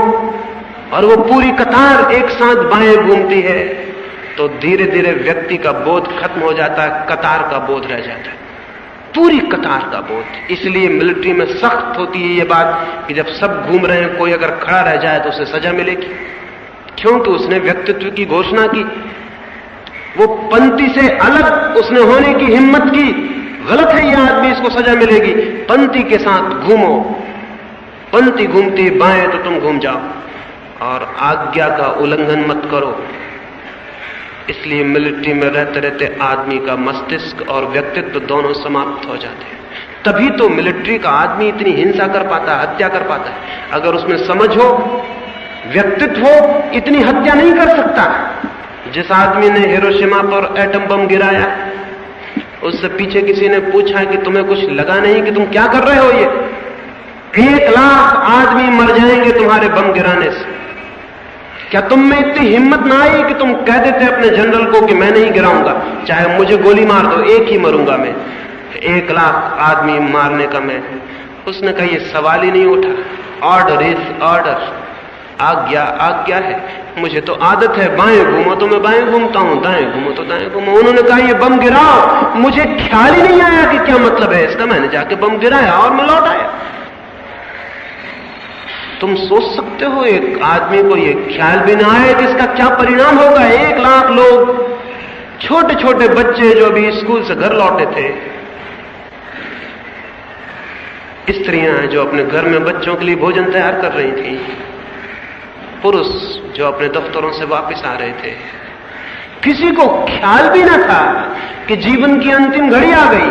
और वो पूरी कतार एक साथ बाएं घूमती है, तो धीरे धीरे व्यक्ति का बोध खत्म हो जाता है, कतार का बोध रह जाता है, पूरी कतार का बोध। इसलिए मिलिट्री में सख्त होती है ये बात कि जब सब घूम रहे हैं, कोई अगर खड़ा रह जाए तो उसे सजा मिलेगी, क्योंकि उसने व्यक्तित्व की घोषणा की, वो पंक्ति से अलग उसने होने की हिम्मत की। गलत है ये आदमी, इसको सजा मिलेगी। पंक्ति के साथ घूमो, पंक्ति घूमती बाएं तो तुम घूम जाओ, और आज्ञा का उल्लंघन मत करो। इसलिए मिलिट्री में रहते रहते आदमी का मस्तिष्क और व्यक्तित्व दोनों समाप्त हो जाते हैं। तभी तो मिलिट्री का आदमी इतनी हिंसा कर पाता है, हत्या कर पाता है। अगर उसमें समझ हो, व्यक्तित्व हो, इतनी हत्या नहीं कर सकता। जिस आदमी ने हिरोशिमा पर एटम बम गिराया, उससे पीछे किसी ने पूछा कि तुम्हें कुछ लगा नहीं कि तुम क्या कर रहे हो? ये 1 लाख आदमी मर जाएंगे तुम्हारे बम गिराने से। क्या तुम में इतनी हिम्मत ना आई कि तुम कह देते अपने जनरल को कि मैं नहीं गिराऊंगा, चाहे मुझे गोली मार दो, एक ही मरूंगा मैं, 1 लाख आदमी मारने का मैं? उसने कहा ये सवाल ही नहीं उठा। ऑर्डर इज ऑर्डर, आज्ञा आज्ञा है। मुझे तो आदत है, बाएं घूमो तो मैं बाएं घूमता हूं, दाएं घूमो तो दाएं घूमो। उन्होंने कहा ये बम गिराओ, मुझे ख्याल ही नहीं आया कि क्या मतलब है इसका। मैंने जाके बम गिराया और मैं लौट आया। तुम सोच सकते हो एक आदमी को ये ख्याल भी ना आए कि इसका क्या परिणाम होगा? 1 लाख लोग, छोटे छोटे बच्चे जो अभी स्कूल से घर लौटे थे, स्त्रियां जो अपने घर में बच्चों के लिए भोजन तैयार कर रही थी, पुरुष जो अपने दफ्तरों से वापस आ रहे थे, किसी को ख्याल भी ना था कि जीवन की अंतिम घड़ी आ गई।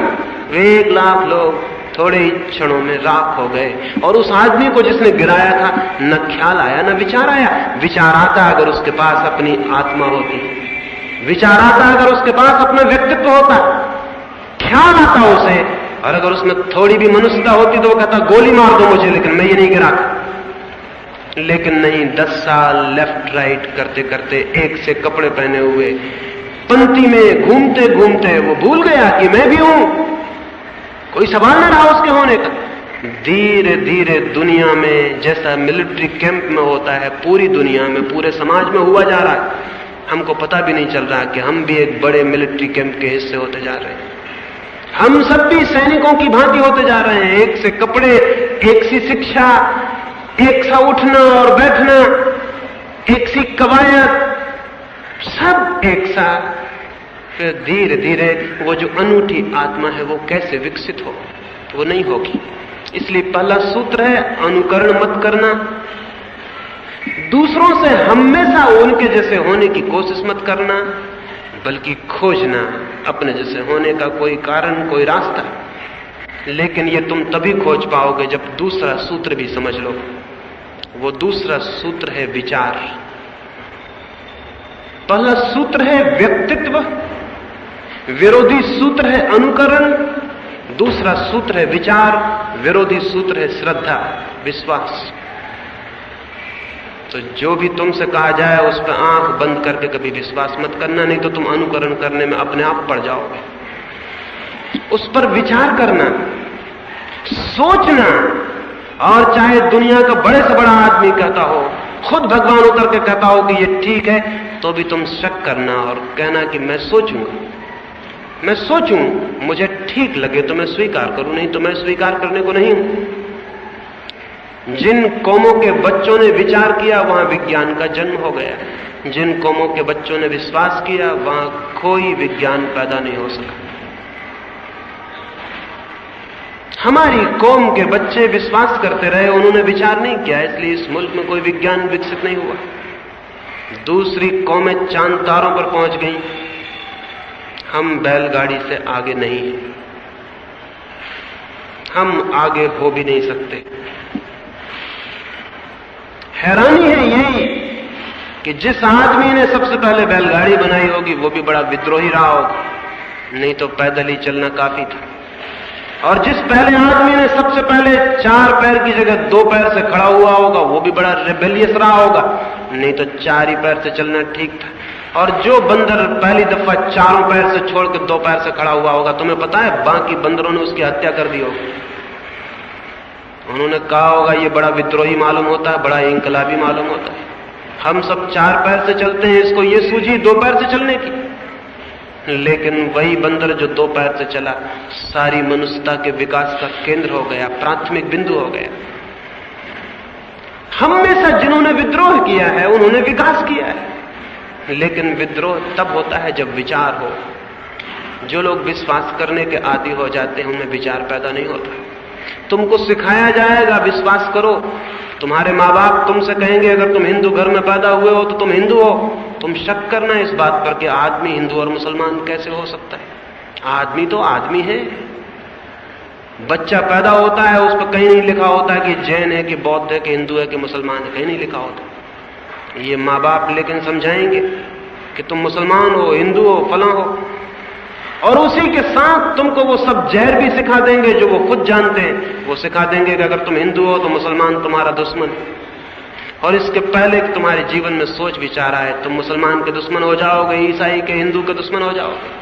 वे 1 लाख लोग थोड़े ही क्षणों में राख हो गए, और उस आदमी को जिसने गिराया था न ख्याल आया न विचार आया। विचार आता अगर उसके पास अपनी आत्मा होती, विचार आता अगर उसके पास अपना व्यक्तित्व होता, ख्याल आता उसे, और अगर उसमें थोड़ी भी मनुष्यता होती तो वो कहता गोली मार दो मुझे, लेकिन मैं ये नहीं गिराता। लेकिन नहीं, 10 साल लेफ्ट राइट करते करते, एक से कपड़े पहने हुए, पंक्ति में घूमते घूमते वो भूल गया कि मैं भी हूं, कोई सवाल न रहा उसके होने का। धीरे धीरे दुनिया में जैसा मिलिट्री कैंप में होता है, पूरी दुनिया में, पूरे समाज में हुआ जा रहा है। हमको पता भी नहीं चल रहा कि हम भी एक बड़े मिलिट्री कैंप के हिस्से होते जा रहे हैं। हम सब भी सैनिकों की भांति होते जा रहे हैं। एक से कपड़े, एक सी शिक्षा, एक सा उठना और बैठना, एक सी कवायद, सब एक सा। फिर धीरे धीरे वो जो अनूठी आत्मा है वो कैसे विकसित हो? वो नहीं होगी। इसलिए पहला सूत्र है अनुकरण मत करना। दूसरों से हमेशा उनके जैसे होने की कोशिश मत करना, बल्कि खोजना अपने जैसे होने का कोई कारण, कोई रास्ता। लेकिन ये तुम तभी खोज पाओगे जब दूसरा सूत्र भी समझ लो। वो दूसरा सूत्र है विचार। पहला सूत्र है व्यक्तित्व, विरोधी सूत्र है अनुकरण, दूसरा सूत्र है विचार, विरोधी सूत्र है श्रद्धा, विश्वास। तो जो भी तुमसे कहा जाए उस पर आंख बंद करके कभी विश्वास मत करना, नहीं तो तुम अनुकरण करने में अपने आप पड़ जाओगे। उस पर विचार करना, सोचना, और चाहे दुनिया का बड़े से बड़ा आदमी कहता हो, खुद भगवान उतर के कहता हो कि ये ठीक है, तो भी तुम शक करना और कहना कि मैं सोचूंगा, मैं सोचूं, मुझे ठीक लगे तो मैं स्वीकार करूं, नहीं तो मैं स्वीकार करने को नहीं हूं। जिन कौमों के बच्चों ने विचार किया वहां विज्ञान का जन्म हो गया। जिन कौमों के बच्चों ने विश्वास किया वहां कोई विज्ञान पैदा नहीं हो सका। हमारी कौम के बच्चे विश्वास करते रहे, उन्होंने विचार नहीं किया, इसलिए इस मुल्क में कोई विज्ञान विकसित नहीं हुआ। दूसरी कौमें चांद तारों पर पहुंच गई, हम बैलगाड़ी से आगे नहीं हैं, हम आगे हो भी नहीं सकते। हैरानी है यही कि जिस आदमी ने सबसे पहले बैलगाड़ी बनाई होगी वो भी बड़ा विद्रोही रहा होगा, नहीं तो पैदल ही चलना काफी था। और जिस पहले आदमी ने सबसे पहले 4 पैर की जगह 2 पैर से खड़ा हुआ होगा वो भी बड़ा रिबेलियस रहा होगा, नहीं तो 4 ही पैर से चलना ठीक था। और जो बंदर पहली दफा 4 पैर से छोड़ के 2 पैर से खड़ा हुआ होगा, तुम्हें पता है बाकी बंदरों ने उसकी हत्या कर दी होगी। उन्होंने कहा होगा ये बड़ा विद्रोही मालूम होता है, बड़ा इंकलाबी मालूम होता है। हम सब 4 पैर से चलते हैं, इसको ये सूझी 2 पैर से चलने की। लेकिन वही बंदर जो 2 पैर से चला सारी मनुष्यता के विकास का केंद्र हो गया, प्राथमिक बिंदु हो गया। हमेशा जिन्होंने विद्रोह किया है उन्होंने विकास किया है, लेकिन विद्रोह तब होता है जब विचार हो। जो लोग विश्वास करने के आदी हो जाते हैं उनमें विचार पैदा नहीं होता। तुमको सिखाया जाएगा विश्वास करो, तुम्हारे माँ बाप तुमसे कहेंगे अगर तुम हिंदू घर में पैदा हुए हो तो तुम हिंदू हो। तुम शक करना इस बात पर कि आदमी हिंदू और मुसलमान कैसे हो सकता है। आदमी तो आदमी है। बच्चा पैदा होता है उस पर कहीं नहीं लिखा होता है कि जैन है कि बौद्ध है कि हिंदू है कि मुसलमान है, कहीं नहीं लिखा होता। ये माँ बाप लेकिन समझाएंगे कि तुम मुसलमान हो, हिंदू हो, फला हो, और उसी के साथ तुमको वो सब जहर भी सिखा देंगे जो वो खुद जानते हैं। वो सिखा देंगे कि अगर तुम हिंदू हो तो मुसलमान तुम्हारा दुश्मन है, और इसके पहले कि तुम्हारे जीवन में सोच विचार आए तुम मुसलमान के दुश्मन हो जाओगे, ईसाई के, हिंदू के दुश्मन हो जाओगे।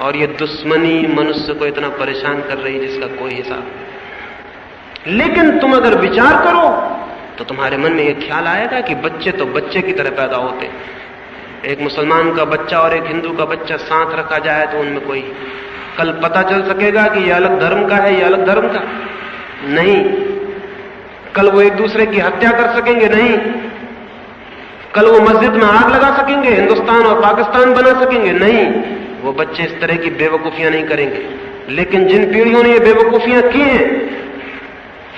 और ये दुश्मनी मनुष्य को इतना परेशान कर रही है जिसका कोई हिसाब नहीं। लेकिन तुम अगर विचार करो तो तुम्हारे मन में ये ख्याल आएगा कि बच्चे तो बच्चे की तरह पैदा होते हैं। एक मुसलमान का बच्चा और एक हिंदू का बच्चा साथ रखा जाए तो उनमें कोई कल पता चल सकेगा कि ये अलग धर्म का है, ये अलग धर्म का नहीं। कल वो एक दूसरे की हत्या कर सकेंगे नहीं। कल वो मस्जिद में आग लगा सकेंगे, हिंदुस्तान और पाकिस्तान बना सकेंगे नहीं। वो बच्चे इस तरह की बेवकूफियां नहीं करेंगे। लेकिन जिन पीढ़ियों ने ये बेवकूफियां की हैं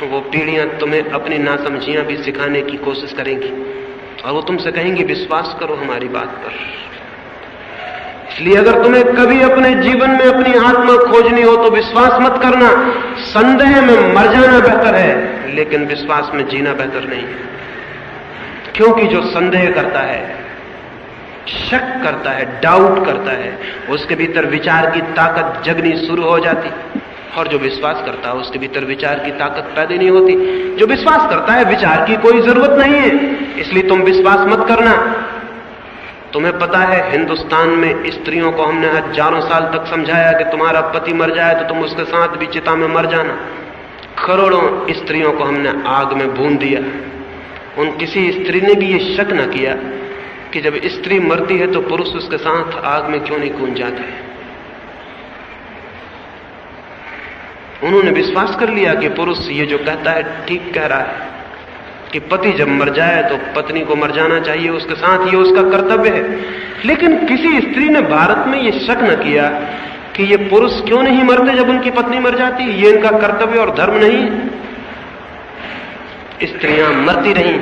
वो पीढ़ियां तुम्हें अपनी नासमझियां भी सिखाने की कोशिश करेंगी, और वो तुमसे कहेंगी विश्वास करो हमारी बात पर। इसलिए अगर तुम्हें कभी अपने जीवन में अपनी आत्मा खोजनी हो तो विश्वास मत करना। संदेह में मर जाना बेहतर है, लेकिन विश्वास में जीना बेहतर नहीं है। क्योंकि जो संदेह करता है, शक करता है, डाउट करता है, उसके भीतर विचार की ताकत जगनी शुरू हो जाती। और जो विश्वास करता है उसके भीतर विचार की ताकत पैदा नहीं होती। जो विश्वास करता है विचार की कोई जरूरत नहीं है, इसलिए तुम विश्वास मत करना। तुम्हें पता है हिंदुस्तान में स्त्रियों को हमने हजारों साल तक समझाया कि तुम्हारा पति मर जाए तो तुम उसके साथ भी चिता में मर जाना। करोड़ों स्त्रियों को हमने आग में भून दिया। उन किसी स्त्री ने भी ये शक न किया कि जब स्त्री मरती है तो पुरुष उसके साथ आग में क्यों नहीं कूद जाते। उन्होंने विश्वास कर लिया कि पुरुष ये जो कहता है ठीक कह रहा है कि पति जब मर जाए तो पत्नी को मर जाना चाहिए उसके साथ, ये उसका कर्तव्य है। लेकिन किसी स्त्री ने भारत में ये शक न किया कि ये पुरुष क्यों नहीं मरते जब उनकी पत्नी मर जाती, ये इनका कर्तव्य और धर्म नहीं है। स्त्रियां मरती रहीं,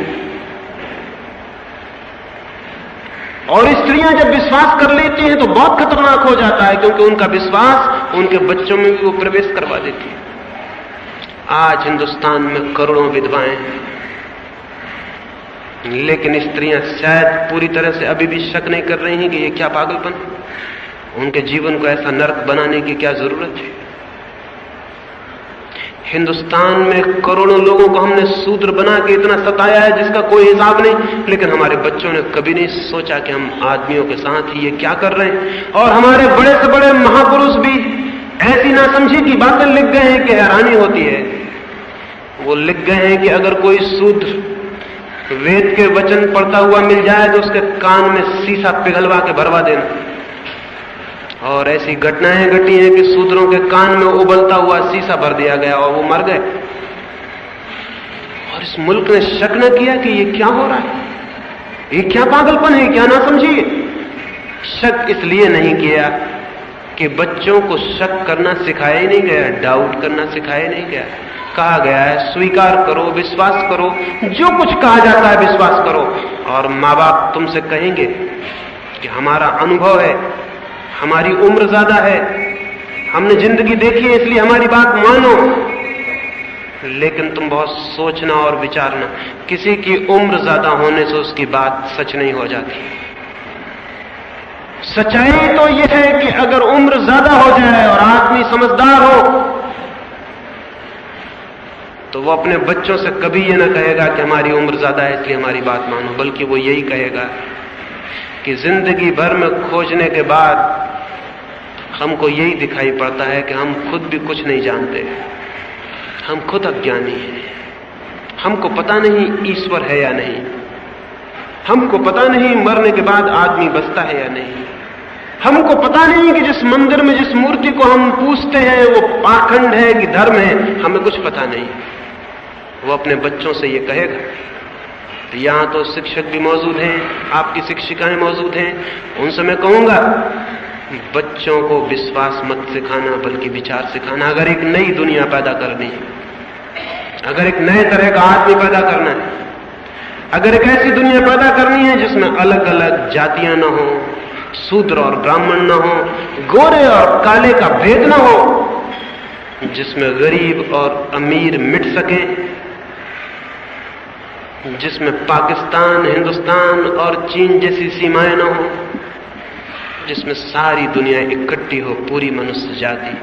और स्त्रियां जब विश्वास कर लेती हैं तो बहुत खतरनाक हो जाता है, क्योंकि उनका विश्वास उनके बच्चों में भी वो प्रवेश करवा देती है। आज हिंदुस्तान में करोड़ों विधवाएं हैं, लेकिन स्त्रियां शायद पूरी तरह से अभी भी शक नहीं कर रही हैं कि ये क्या पागलपन, उनके जीवन को ऐसा नरक बनाने की क्या जरूरत है। हिंदुस्तान में करोड़ों लोगों को हमने शूद्र बना के इतना सताया है जिसका कोई हिसाब नहीं, लेकिन हमारे बच्चों ने कभी नहीं सोचा कि हम आदमियों के साथ ये क्या कर रहे हैं। और हमारे बड़े से बड़े महापुरुष भी ऐसी नासमझी की बातें लिख गए हैं कि हैरानी होती है। वो लिख गए हैं कि अगर कोई शूद्र वेद के वचन पढ़ता हुआ मिल जाए तो उसके कान में शीशा पिघलवा के भरवा देना। और ऐसी घटनाएं घटी हैं कि शूद्रों के कान में उबलता हुआ शीशा भर दिया गया और वो मर गए। और इस मुल्क ने शक न किया कि ये क्या हो रहा है, ये क्या पागलपन है, क्या ना समझिए। शक इसलिए नहीं किया कि बच्चों को शक करना सिखाया ही नहीं गया, डाउट करना सिखाया नहीं गया। कहा गया है स्वीकार करो, विश्वास करो, जो कुछ कहा जाता है विश्वास करो। और माँ बाप तुमसे कहेंगे कि हमारा अनुभव है, हमारी उम्र ज्यादा है, हमने जिंदगी देखी है, इसलिए हमारी बात मानो। लेकिन तुम बहुत सोचना और विचारना, किसी की उम्र ज्यादा होने से उसकी बात सच नहीं हो जाती। सच्चाई तो यह है कि अगर उम्र ज्यादा हो जाए और आदमी समझदार हो तो वो अपने बच्चों से कभी ये ना कहेगा कि हमारी उम्र ज्यादा है इसलिए हमारी बात मानो, बल्कि वो यही कहेगा कि जिंदगी भर में खोजने के बाद हमको यही दिखाई पड़ता है कि हम खुद भी कुछ नहीं जानते, हम खुद अज्ञानी हैं, हमको पता नहीं ईश्वर है या नहीं, हमको पता नहीं मरने के बाद आदमी बचता है या नहीं, हमको पता नहीं कि जिस मंदिर में जिस मूर्ति को हम पूजते हैं वो पाखंड है कि धर्म है, हमें कुछ पता नहीं। वो अपने बच्चों से ये कहेगा। तो यहां तो शिक्षक भी मौजूद हैं, आपकी शिक्षिकाएं मौजूद हैं, उनसे मैं कहूंगा बच्चों को विश्वास मत सिखाना बल्कि विचार सिखाना। अगर एक नई दुनिया पैदा करनी है, अगर एक नए तरह का आदमी पैदा करना है, अगर एक ऐसी दुनिया पैदा करनी है जिसमें अलग अलग जातियां ना हो, शूद्र और ब्राह्मण ना हो, गोरे और काले का भेद ना हो, जिसमें गरीब और अमीर मिट सके, जिसमें पाकिस्तान, हिंदुस्तान और चीन जैसी सीमाएं ना हो, जिसमें सारी दुनिया इकट्ठी हो, पूरी मनुष्य जाति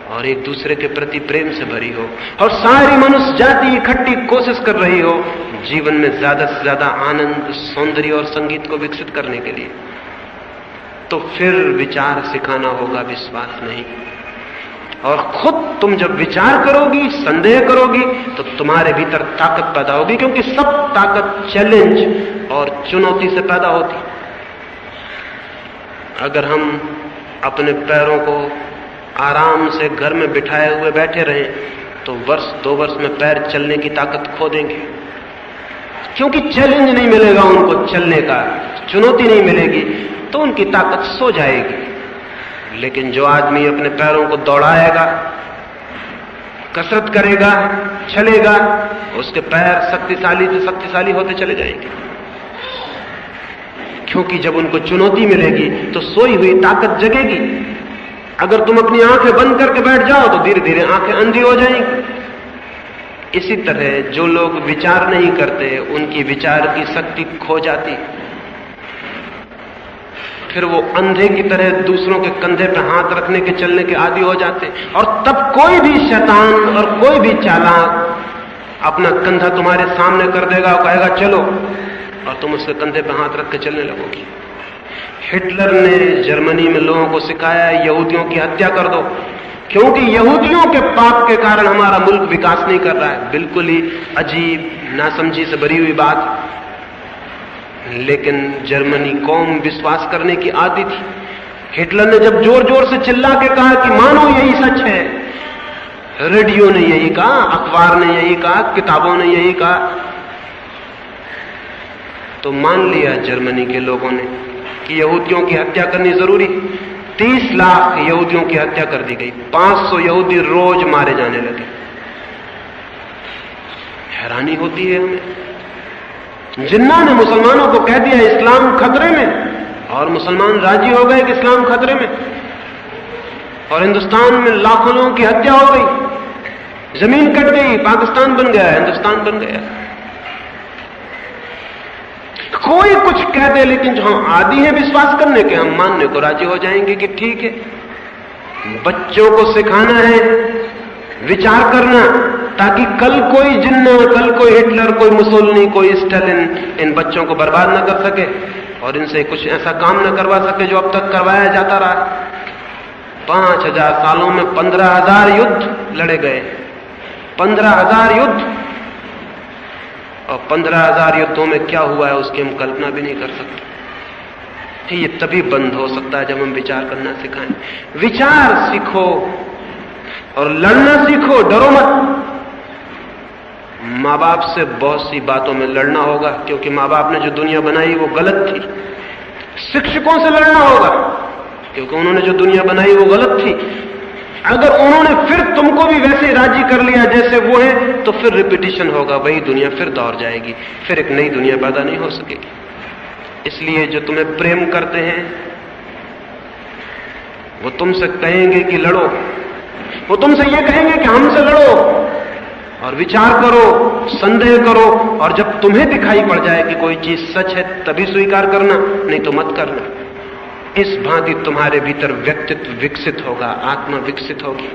और एक दूसरे के प्रति प्रेम से भरी हो, और सारी मनुष्य जाति इकट्ठी कोशिश कर रही हो जीवन में ज्यादा से ज्यादा आनंद, सौंदर्य और संगीत को विकसित करने के लिए, तो फिर विचार सिखाना होगा, विश्वास नहीं। और खुद तुम जब विचार करोगी, संदेह करोगी, तो तुम्हारे भीतर ताकत पैदा होगी, क्योंकि सब ताकत चैलेंज और चुनौती से पैदा होती। अगर हम अपने पैरों को आराम से घर में बिठाए हुए बैठे रहें तो वर्ष 2 वर्ष में पैर चलने की ताकत खो देंगे, क्योंकि चैलेंज नहीं मिलेगा उनको चलने का, चुनौती नहीं मिलेगी, तो उनकी ताकत सो जाएगी। लेकिन जो आदमी अपने पैरों को दौड़ाएगा, कसरत करेगा, चलेगा, उसके पैर शक्तिशाली से शक्तिशाली होते चले जाएंगे, क्योंकि जब उनको चुनौती मिलेगी तो सोई हुई ताकत जगेगी। अगर तुम अपनी आंखें बंद करके बैठ जाओ तो धीरे धीरे आंखें अंधी हो जाएंगी। इसी तरह जो लोग विचार नहीं करते उनकी विचार की शक्ति खो जाती, फिर वो अंधे की तरह दूसरों के कंधे पर हाथ रखने के चलने के आदी हो जाते, और तब कोई भी शैतान और कोई भी चालाक अपना कंधा तुम्हारे सामने कर देगा और कहेगा चलो, और तुम उसके कंधे पर हाथ रख के चलने लगोगी। हिटलर ने जर्मनी में लोगों को सिखाया यहूदियों की हत्या कर दो, क्योंकि यहूदियों के पाप के कारण हमारा मुल्क विकास नहीं कर रहा है। बिल्कुल ही अजीब, नासमझी से भरी हुई बात, लेकिन जर्मनी कौम विश्वास करने की आदी थी। हिटलर ने जब जोर जोर से चिल्ला के कहा कि मानो यही सच है, रेडियो ने यही कहा, अखबार ने यही कहा, किताबों ने यही कहा, तो मान लिया जर्मनी के लोगों ने कि यहूदियों की हत्या करनी जरूरी। 30 लाख यहूदियों की हत्या कर दी गई, 500 यहूदी रोज मारे जाने लगे। हैरानी होती है हमें। जिन्ना ने मुसलमानों को कह दिया इस्लाम खतरे में, और मुसलमान राजी हो गए कि इस्लाम खतरे में, और हिंदुस्तान में लाखों लोगों की हत्या हो गई, जमीन कट गई, पाकिस्तान बन गया, हिंदुस्तान बन गया। कोई कुछ कह दे, लेकिन जो हम आदी हैं विश्वास करने के, हम मानने को राजी हो जाएंगे कि ठीक है। बच्चों को सिखाना है विचार करना, ताकि कल कोई जिन्ना, कल कोई हिटलर, कोई मुसोलिनी, कोई स्टालिन इन बच्चों को बर्बाद न कर सके और इनसे कुछ ऐसा काम न करवा सके जो अब तक करवाया जाता रहा। 5000 सालों में 15,000 युद्ध लड़े गए, 15,000 युद्ध, और 15,000 युद्धों में क्या हुआ है उसकी हम कल्पना भी नहीं कर सकते। ये तभी बंद हो सकता है जब हम विचार करना सिखाएं। विचार सीखो और लड़ना सीखो, डरो मत। माँ बाप से बहुत सी बातों में लड़ना होगा, क्योंकि माँ बाप ने जो दुनिया बनाई वो गलत थी। शिक्षकों से लड़ना होगा, क्योंकि उन्होंने जो दुनिया बनाई वो गलत थी। अगर उन्होंने फिर तुमको भी वैसे राजी कर लिया जैसे वो है, तो फिर रिपीटिशन होगा, वही दुनिया फिर दौड़ जाएगी, फिर एक नई दुनिया पैदा नहीं हो सकेगी। इसलिए जो तुम्हें प्रेम करते हैं वो तुमसे कहेंगे कि लड़ो, वो तुमसे ये कहेंगे कि हमसे लड़ो और विचार करो, संदेह करो, और जब तुम्हें दिखाई पड़ जाए कि कोई चीज सच है तभी स्वीकार करना, नहीं तो मत करना। इस भांति तुम्हारे भीतर व्यक्तित्व विकसित होगा, आत्मा विकसित होगी।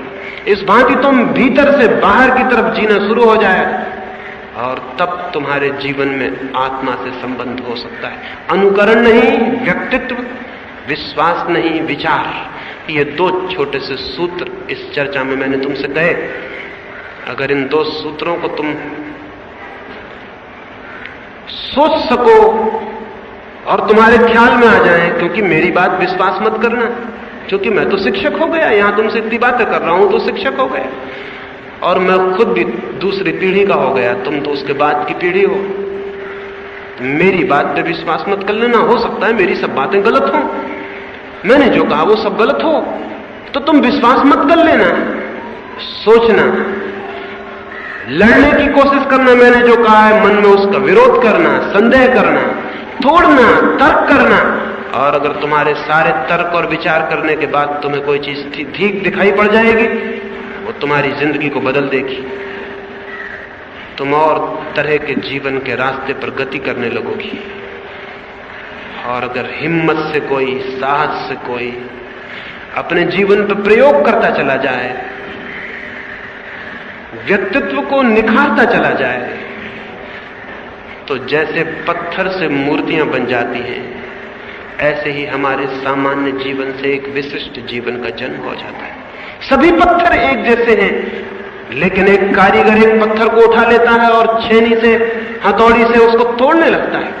इस भांति तुम भीतर से बाहर की तरफ जीना शुरू हो जाए और तब तुम्हारे जीवन में आत्मा से संबंध हो सकता है। अनुकरण नहीं व्यक्तित्व, विश्वास नहीं विचार। ये 2 छोटे से सूत्र इस चर्चा में मैंने तुमसे कहे। अगर इन 2 सूत्रों को तुम सोच सको और तुम्हारे ख्याल में आ जाए, क्योंकि मेरी बात विश्वास मत करना, क्योंकि मैं तो शिक्षक हो गया, यहां तुमसे इतनी बातें कर रहा हूं तो शिक्षक हो गया, और मैं खुद भी दूसरी पीढ़ी का हो गया, तुम तो उसके बाद की पीढ़ी हो। मेरी बात पे विश्वास मत कर लेना। हो सकता है मेरी सब बातें गलत हो, मैंने जो कहा वो सब गलत हो, तो तुम विश्वास मत कर लेना। सोचना, लड़ने की कोशिश करना, मैंने जो कहा है मन में उसका विरोध करना, संदेह करना, तोड़ना, तर्क करना। और अगर तुम्हारे सारे तर्क और विचार करने के बाद तुम्हें कोई चीज ठीक दिखाई पड़ जाएगी, वो तुम्हारी जिंदगी को बदल देगी। तुम और तरह के जीवन के रास्ते पर गति करने लगोगी। और अगर हिम्मत से कोई, साहस से कोई अपने जीवन पर प्रयोग करता चला जाए, व्यक्तित्व को निखारता चला जाए, तो जैसे पत्थर से मूर्तियां बन जाती हैं, ऐसे ही हमारे सामान्य जीवन से एक विशिष्ट जीवन का जन्म हो जाता है। सभी पत्थर एक जैसे हैं, लेकिन एक कारीगर एक पत्थर को उठा लेता है और छेनी से, हथौड़ी से उसको तोड़ने लगता है,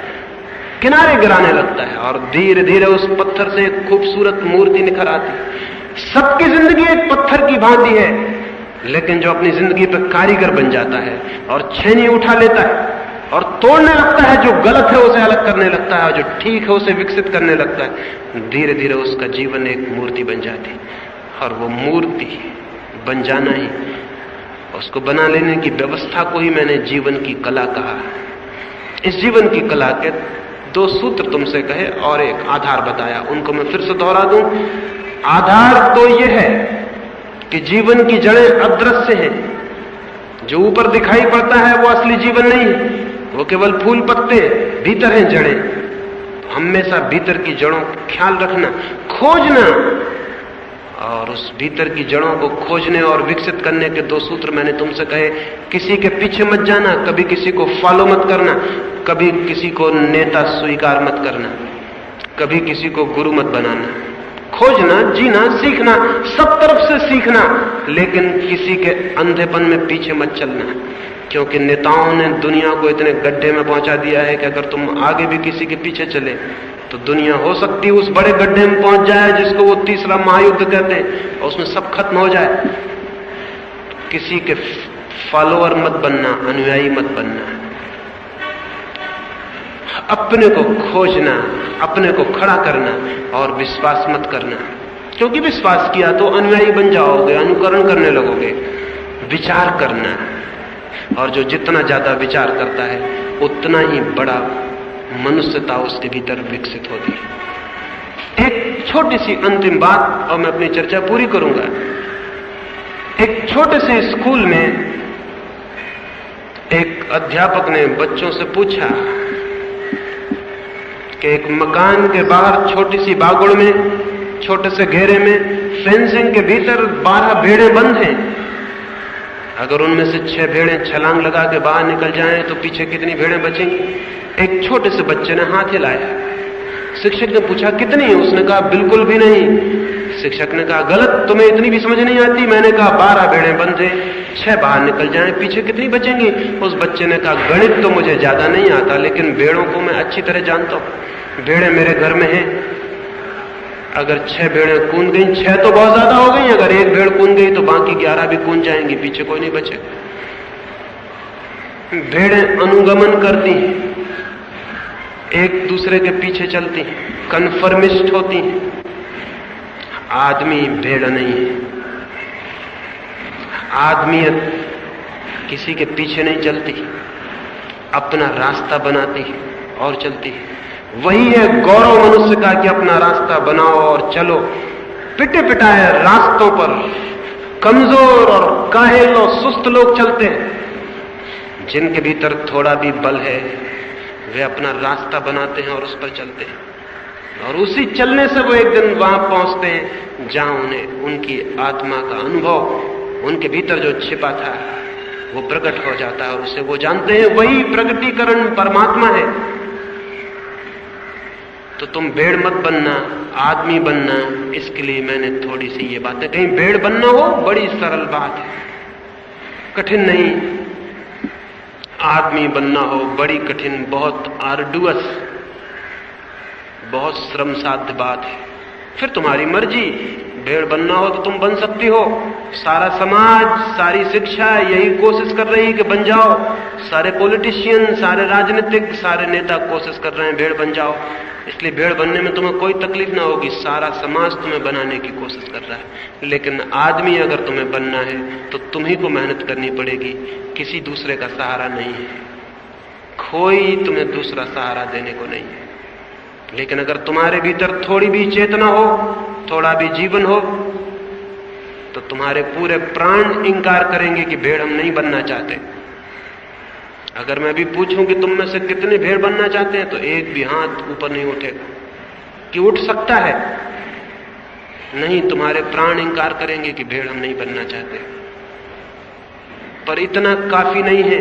किनारे गिराने लगता है, और धीरे धीरे उस पत्थर से एक खूबसूरत मूर्ति निखर आती है। सबकी जिंदगी एक पत्थर की भांति है, लेकिन जो अपनी जिंदगी पर कारीगर बन जाता है और छेनी उठा लेता है और तोड़ने लगता है, जो गलत है उसे अलग करने लगता है और जो ठीक है उसे विकसित करने लगता है, धीरे धीरे उसका जीवन एक मूर्ति बन जाती है। और वो मूर्ति बन जाना ही, उसको बना लेने की व्यवस्था को ही मैंने जीवन की कला कहा। इस जीवन की कला के 2 सूत्र तुमसे कहे और एक आधार बताया, उनको मैं फिर से दोहरा दूं। आधार तो ये है कि जीवन की जड़ें अदृश्य हैं, जो ऊपर दिखाई पड़ता है वो असली जीवन नहीं है, वो केवल फूल पत्ते, भीतर हैं जड़ें। तो हमेशा भीतर की जड़ों का ख्याल रखना, खोजना, और उस भीतर की जड़ों को खोजने और विकसित करने के 2 सूत्र मैंने तुमसे कहे। किसी के पीछे मत जाना, कभी किसी को फॉलो मत करना, कभी किसी को नेता स्वीकार मत करना, कभी किसी को गुरु मत बनाना। खोजना, जीना, सीखना, सब तरफ से सीखना, लेकिन किसी के अंधेपन में पीछे मत चलना, क्योंकि नेताओं ने दुनिया को इतने गड्ढे में पहुंचा दिया है कि अगर तुम आगे भी किसी के पीछे चले तो दुनिया हो सकती है उस बड़े गड्ढे में पहुंच जाए जिसको वो 3रा महायुद्ध कहते हैं, और उसमें सब खत्म हो जाए। किसी के फॉलोअर मत बनना, अनुयायी मत बनना, अपने को खोजना, अपने को खड़ा करना और विश्वास मत करना, क्योंकि विश्वास किया तो अनुयायी बन जाओगे, अनुकरण करने लगोगे। विचार करना, और जो जितना ज्यादा विचार करता है उतना ही बड़ा मनुष्यता उसके भीतर विकसित होती है। एक छोटी सी अंतिम बात और मैं अपनी चर्चा पूरी करूंगा। एक छोटे से स्कूल में एक अध्यापक ने बच्चों से पूछा कि एक मकान के बाहर छोटी सी बागुड़ में, छोटे से घेरे में, फेंसिंग के भीतर 12 भेड़ें बंद हैं, अगर उनमें से 6 भेड़ें छलांग लगा के बाहर निकल जाएं तो पीछे कितनी भेड़ें बचेंगी? एक छोटे से बच्चे ने हाथ हिलाया। शिक्षक ने पूछा कितनी है? उसने कहा बिल्कुल भी नहीं। शिक्षक ने कहा गलत, तुम्हें इतनी भी समझ नहीं आती। मैंने कहा 12 भेड़ें बंद है, 6 बाहर निकल जाएं, पीछे कितनी बचेंगी? उस बच्चे ने कहा गणित तो मुझे ज्यादा नहीं आता, लेकिन भेड़ों को मैं अच्छी तरह जानता हूं। भेड़ें मेरे घर में हैं, अगर 6 भेड़ें कूद गई, 6 तो बहुत ज्यादा हो गई, अगर एक भेड़ कूद गई तो बाकी 11 भी कूद जाएंगी, पीछे कोई नहीं बचेगा। भेड़ें अनुगमन करती हैं, एक दूसरे के पीछे चलती, कन्फर्मिस्ट होती। आदमी भेड़ नहीं है। आदमियत किसी के पीछे नहीं चलती, अपना रास्ता बनाती और चलती। वही है गौरव मनुष्य का कि अपना रास्ता बनाओ और चलो। पिटे पिटाए रास्तों पर कमजोर और काहिल और सुस्त लोग चलते हैं। जिनके भीतर थोड़ा भी बल है वे अपना रास्ता बनाते हैं और उस पर चलते हैं, और उसी चलने से वो एक दिन वहां पहुंचते हैं जहां उन्हें उनकी आत्मा का अनुभव, उनके भीतर जो छिपा था वो प्रकट हो जाता है और उसे वो जानते हैं वही प्रकटीकरण परमात्मा है। तो तुम भेड़ मत बनना, आदमी बनना। इसके लिए मैंने थोड़ी सी ये बातें कहीं। भेड़ बनना हो बड़ी सरल बात है, कठिन नहीं। आदमी बनना हो बड़ी कठिन, बहुत आर्डुअस, बहुत श्रम साध्य बात है। फिर तुम्हारी मर्जी। भेड़ बनना हो तो तुम बन सकती हो। सारा समाज, सारी शिक्षा यही कोशिश कर रही है कि बन जाओ। सारे पॉलिटिशियन, सारे राजनीतिक, सारे नेता कोशिश कर रहे हैं भेड़ बन जाओ। इसलिए भेड़ बनने में तुम्हें कोई तकलीफ ना होगी, सारा समाज तुम्हें बनाने की कोशिश कर रहा है। लेकिन आदमी अगर तुम्हें बनना है तो तुम्ही को मेहनत करनी पड़ेगी, किसी दूसरे का सहारा नहीं है। कोई तुम्हें दूसरा सहारा देने को नहीं है। लेकिन अगर तुम्हारे भीतर थोड़ी भी चेतना हो, थोड़ा भी जीवन हो, तो तुम्हारे पूरे प्राण इंकार करेंगे कि भेड़ हम नहीं बनना चाहते। अगर मैं भी पूछूं कि तुम में से कितने भेड़ बनना चाहते हैं तो एक भी हाथ ऊपर नहीं उठेगा। कि उठ सकता है? नहीं, तुम्हारे प्राण इंकार करेंगे कि भेड़ हम नहीं बनना चाहते। पर इतना काफी नहीं है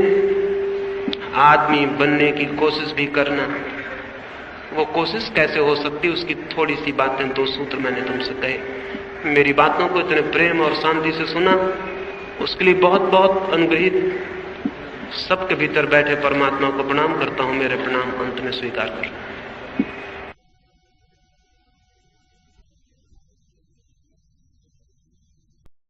आदमी बनने की कोशिश भी करना। वो कोशिश कैसे हो सकती, उसकी थोड़ी सी बातें, 2 सूत्र मैंने तुमसे कहे। मेरी बातों को इतने प्रेम और शांति से सुना, उसके लिए बहुत बहुत अनुग्रहित। सबके भीतर बैठे परमात्मा को प्रणाम करता हूं। मेरे प्रणाम अंत में स्वीकार करो।